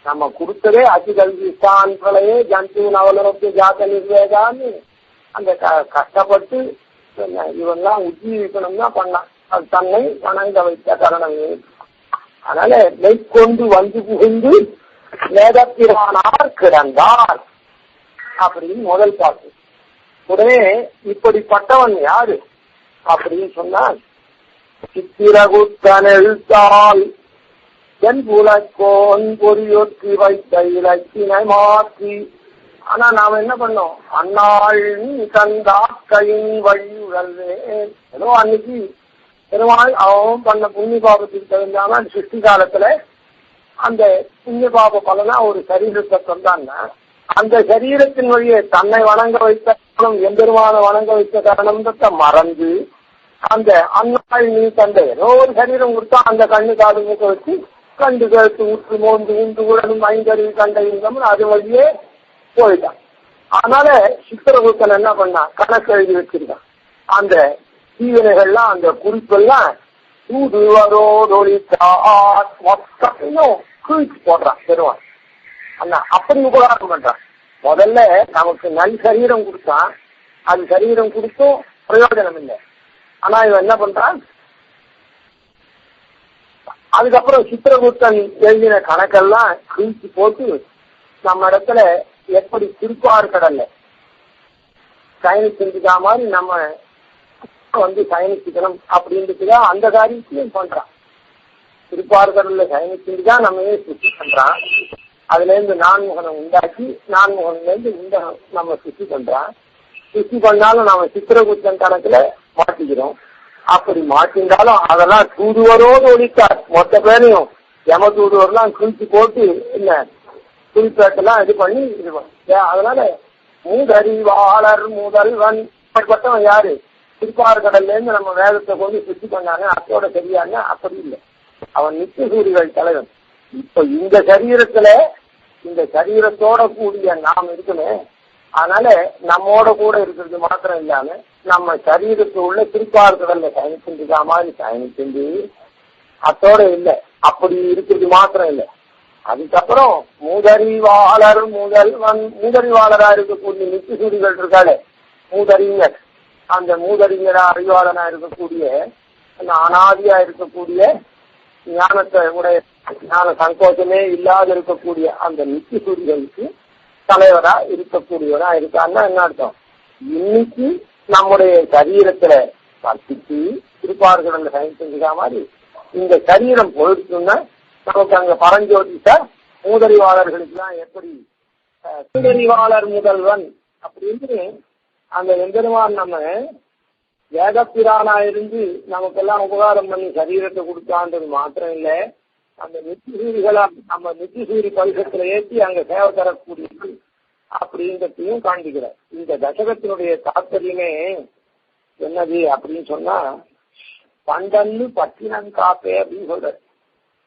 நம்ம கொடுத்ததே அச்சிகல்விஸ்தான்களையே ஜந்து நவலருக்கு ஜாத்த நிர்வேதான்னு அந்த கஷ்டப்பட்டு இவெல்லாம் உஜ்ஜீவிக்கணும் தான் பண்ணான். அது தன்னை வணங்க வைத்த கரணம். அதனால மேற்கொண்டு வந்து புகுந்து வேதப்பிரானார் கிடந்தார் அப்படின்னு முதல் பாட்டு. உடனே இப்படிப்பட்டவன் யாரு அப்படின்னு சொன்னான். சித்திரகுப்தன் எழுத்தால் என் புலக்கோன் பொறியொற்றி வைத்த இலக்கினை மாற்றி. ஆனா நாம என்ன பண்ணோம், அந்நாள் கந்தாக்கையின் வழி உழல்வேன். ஏதோ அன்னைக்கு பெருமாள் அவன் பண்ண புண்ணிய பாபத்துக்கு தகுந்தாம சிருஷ்டி காலத்துல அந்த புண்ணிய பாப பலனா ஒரு சரீரத்தை தந்தான்னா, அந்த சரீரத்தின் வழியே தன்னை வணங்க வைத்த காரணம், எம்பெருமான வணங்க வைத்த காரணத்தை மறந்து அந்த அந்நாள் நீ தந்த ஏதோ ஒரு சரீரம் கொடுத்தா அந்த கண்ணு காது மூக்க வச்சு கண்டு கழுத்து உற்று மோந்து உண்டு உடனும் ஐந்தறிவு கண்ட இன்பம் அது வழியே போயிட்டான். அதனால சித்திரகுப்தன் என்ன பண்ணான், கணக்கு எழுதி வச்சிருக்கான். அந்த தீவினைகள்லாம் அந்த குறிப்பெல்லாம் மொத்தத்தையும் கிழிச்சு போடுறான் பெருமாள். அண்ணா அப்படி உபகாரம் பண்றான். முதல்ல நமக்கு நல் சரீரம் கொடுத்தான், அது சரீரம் கொடுத்தும் பிரயோஜனம் இல்லை. ஆனா இவன் என்ன பண்றான், அதுக்கப்புறம் சித்திரகுப்தன் எழுதின கணக்கெல்லாம் கிழிச்சு போட்டு நம்ம இடத்துல எப்படி திருப்பார்கடல்ல சயனிச்சுக்கா மாதிரி நம்ம சயனிச்சுக்கணும் அப்படின்றதுதான் அந்த காரியத்தையும் பண்றான். திருப்பார்கடல்ல சயனிச்சுதான் நம்ம சுத்தி பண்றான். அதுல இருந்து நான்முகனை உண்டாக்கி நான்முகன்ல இருந்து நம்ம சுத்தி பண்றான். சுத்தி பண்ணாலும் நம்ம சித்திரகுப்தன் கணக்குல மாட்டிக்கிறோம். அப்படி மாட்டிருந்தாலும் அதெல்லாம் தூதுவரோடு ஒழித்தார். மொத்த பேரையும் யம தூதுவரெல்லாம் கிழிச்சு போட்டு என்ன குறிப்பேட்டெல்லாம் இது பண்ணி இது பண்ண. அதனால மூதறிவாளர் முதல்வன் பட்டவன் யாரு, திருப்பார்கடல்ல இருந்து நம்ம வேதத்தை கொண்டு சுத்தி பண்ணாங்க. அத்தோட சரியான அப்படி இல்லை, அவன் நித்தியசூரிகள் தலைவன். இப்ப இந்த சரீரத்துல இந்த சரீரத்தோட கூடிய நாம் இருக்குமே, அதனால நம்மோட கூட இருக்கிறது மாத்திரம் இல்லாம நம்ம சரீரத்து உள்ள திருப்பார்கடல்ல சயனிச்சுக்கா மாதிரி சயனிச்சு அத்தோட இல்லை, அப்படி இருக்கிறது மாத்திரம் இல்லை. அதுக்கப்புறம் மூதறிவாளர் முதல்வன், மூதறிவாளரா இருக்கக்கூடிய நித்திசூரிகள் இருக்காளே மூதறிஞர், அந்த மூதறிஞரா அறிவாளனா இருக்கக்கூடிய அந்த அனாதியா இருக்கக்கூடிய ஞானத்தை உடைய ஞான சங்கோச்சமே இல்லாத இருக்கக்கூடிய அந்த நித்திசூரிகளுக்கு தலைவரா இருக்கக்கூடியவரா இருக்கான்னா என்ன அர்த்தம், இன்னைக்கு நம்முடைய சரீரத்துல வர்த்திச்சு திருப்பார்கடல்ல சயனிச்சுக்கா மாதிரி இந்த சரீரம் போயிடுச்சுன்னா நமக்கு அங்க பரஞ்சோதிச்சா மூதறிவாளர்களுக்கு எல்லாம் எப்படி மூதறிவாளர் முதல்வன் அப்படின்னு அந்த எம்பெருமான் நம்ம வேதப்பிரானா இருந்து நமக்கெல்லாம் உபகாரம் பண்ணி சரீரத்தை கொடுத்தான்றது மாத்திரம் இல்லை, அந்த நித்திசூரிகளா நம்ம நித்திசூரி பரிசத்துல ஏற்றி அங்க சேவை தரக்கூடியது அப்படின்றதையும் காண்பிக்கிறார். இந்த தசகத்தினுடைய தாற்பயமே என்னது அப்படின்னு சொன்னா, பண்டன்னு பட்டினங்காப்பே அப்படின்னு சொல்ற.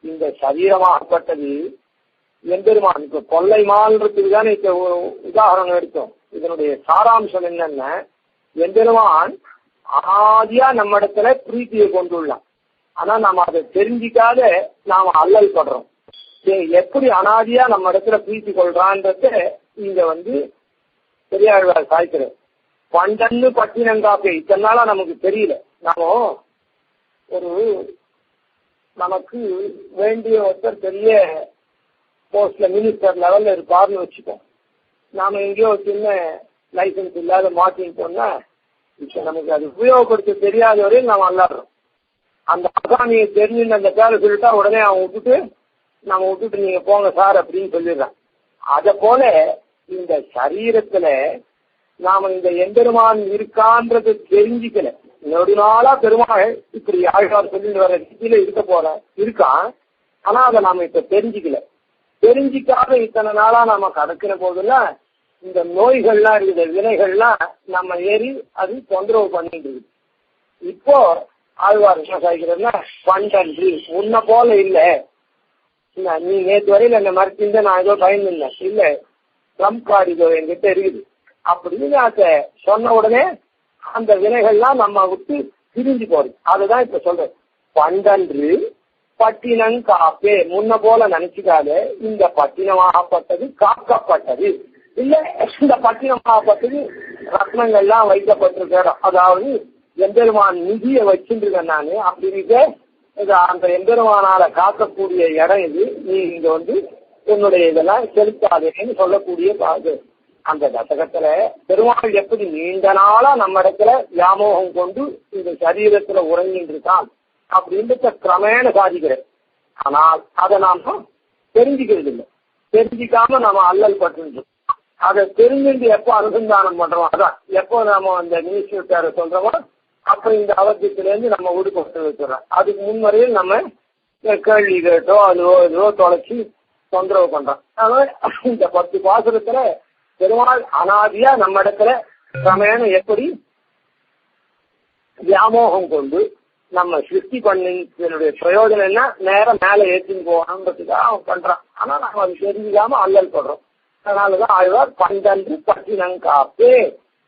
இந்த சரீரமாகப்பட்டது எம்பெருமான் இப்ப கொள்ளை மால்றதுக்கு தானே இப்ப உதாரணம் எடுத்தோம். இதனுடைய சாராம்சம் என்னன்னா, எம்பெருமான் ஆதியா நம்ம இடத்துல பிரீத்தியை கொண்டுள்ளான். ஆனா நாம அதை தெரிஞ்சிக்காத நாம அல்லல் படுறோம். எப்படி அனாதியா நம்ம இடத்துல பிரீத்தி கொள்றான்றத இங்க பெரியாழ்வார் சாய்க்கிறார். பண்டன்னு பட்டினங்காப்பே இத்தனால நமக்கு தெரியல. நாம ஒரு நமக்கு வேண்டிய ஒருத்தர் பெரிய போஸ்ட்ல மினிஸ்டர் லெவல்ல இருப்பார்னு வச்சுக்கோம். நாம எங்கேயோ சின்ன லைசன்ஸ் இல்லாத மாட்டிட்டோம்னா இப்ப நமக்கு அது உபயோகப்படுத்த தெரியாத வரையும் நாம அல்லாடுறோம். அந்த அசாமியை தெரிஞ்சு அந்த பேரை சொல்லிட்டா உடனே அவன் விட்டுட்டு நீங்க போங்க சார் அப்படின்னு சொல்லிடுறான். அத போல இந்த சரீரத்துல நாம இந்த எம்பெருமான் இருக்கான்றது தெரிஞ்சுக்கல. நெடுநாளா பெருமாள் இப்படி ஆழ்வார் சொல்லிட்டு வர ரீதியில இருக்கான். ஆனா அதை நாம இப்ப தெரிஞ்சுக்கல. தெரிஞ்சிக்காத இத்தனை நாளா நம்ம கடக்கிற போதெல்லாம் இந்த நோய்கள்லாம் இருக்குது, வினைகள்லாம் நம்ம ஏறி அது தொந்தரவு பண்ணிட்டு இருக்குது. இப்போ ஆழ்வார் என்ன சாய்க்கிறதுனா, பண்டன்று உன்னை போல இல்ல, நீ நேற்று வரையில என்ன மறுத்திருந்த நான் ஏதோ பயந்துருந்தேன், இல்ல ட்ரம்ப்காரிதோ என்கிட்ட இருக்குது அப்படின்னு அதை சொன்ன உடனே அந்த வினைகள்லாம் நம்ம விட்டு பிரிஞ்சு போகுது. அதுதான் இப்ப சொல்றேன். பண்டன்று பட்டினம் காப்பே, முன்ன போல நினைச்சுக்காத, இந்த பட்டினமாகப்பட்டது காக்கப்பட்டது இல்ல, இந்த பட்டினமாகப்பட்டது ரத்னங்கள்லாம் வைக்கப்பட்டிருக்கிற, அதாவது எம்பெருமான் நிதியை வச்சுருக்கேன் நானு அப்படின்னு அந்த எம்பெருமானால காக்கக்கூடிய இடம் இது, நீ இங்க உன்னுடைய இதெல்லாம் செலுத்தாதேன்னு சொல்லக்கூடிய பாது. அந்த தசகத்துல பெருமாள் எப்படி நீண்ட நாளா நம்ம இடத்துல வியாமோகம் கொண்டு இந்த சரீரத்துல உறங்கிட்டு இருக்கான் அப்படின்றத கிரமேண சாதிக்கிறேன். ஆனால் அதை நாம தெரிஞ்சுக்கிறது இல்லை, தெரிஞ்சிக்காம நம்ம அல்லல் பட்டு அதை தெரிஞ்சுட்டு எப்போ அனுசந்தானம் பண்றோம், அதான் எப்போ நம்ம அந்த நியூஸ் சொல்றோமோ அப்ப இந்த அவசியத்துல இருந்து நம்ம விடுபட்டு வச்சுறோம். அதுக்கு முன்வரையில் நம்ம கேள்வி கேட்டோ அதுவோ இதுவோ தொலைச்சி தொந்தரவு பண்றோம். அதனால இந்த 10 பாசுரத்துல பெருமாள் அனாதியா நம்ம இடத்துல கிரமேண எப்படி வியாமோகம் கொண்டு நம்ம சிருஷ்டி பண்ணினுடைய பிரயோஜனம் என்ன, நேரம் மேல ஏற்றின்னு போகணுன்றதுக்காக அவன் பண்றான். ஆனா நம்ம அது தெரிஞ்சுக்காம அல்லல் படுறோம். அதனாலதான் ஆழ்வார் பண்டன்று பட்டினங்காப்பே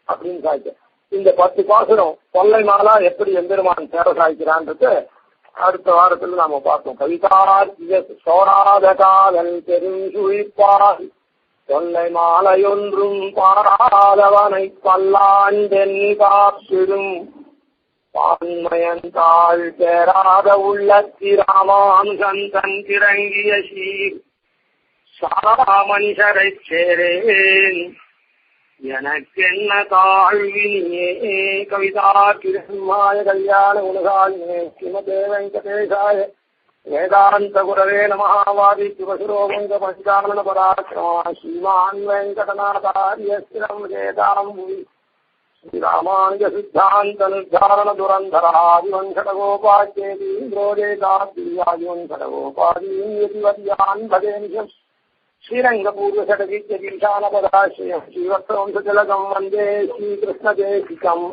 அப்படின்னு சாய்க்க. இந்த 10 பாசுரம் கொள்ளை மாலா எப்படி எம்பெருமான் சேர சாய்க்கிறான்றது அடுத்த வாரத்துல நாம பார்த்தோம். கவிதார்த்திய சோராத காதல் பெருஞ்சுழிப்பார் கொள்ளை மாலையொன்றும் பாராதவனை பல்லாண்டென் காப்பிடும் பான்மயந்தாள் பெறாத உள்ளத்திராமானுசன் தன் கிறங்கிய சீர் சாரா மனிதரை சேரேன் எனக்கென்ன தாழ்வினியே. கவிதா கிருஷ்ணமாய கல்யாண உலகாலினே ஸ்ரீமதே வெங்கடேசாய வேதாந்த குரவே நமஹாவாதி சிவசுரோமங்க பஞ்சானன பராக்கிரமா ஸ்ரீமான் வெங்கடநாதாரிய ஸ்திரம் வேதாம் புவி ஸ்ரீராமானுஜ சித்தாந்த நிர்தாரண துரந்தராதிவன்ஷடகோபாச்சேதீந்திரோதேதாதிவன்ஷடகோபாதீன் பதேனிஷம் ஸ்ரீரங்கபூர்வஷடகித்யதீஷானபதாசிரம் ஸ்ரீவத்வம்சதிலகம் வந்தே ஸ்ரீகிருஷ்ணதேசிகம்.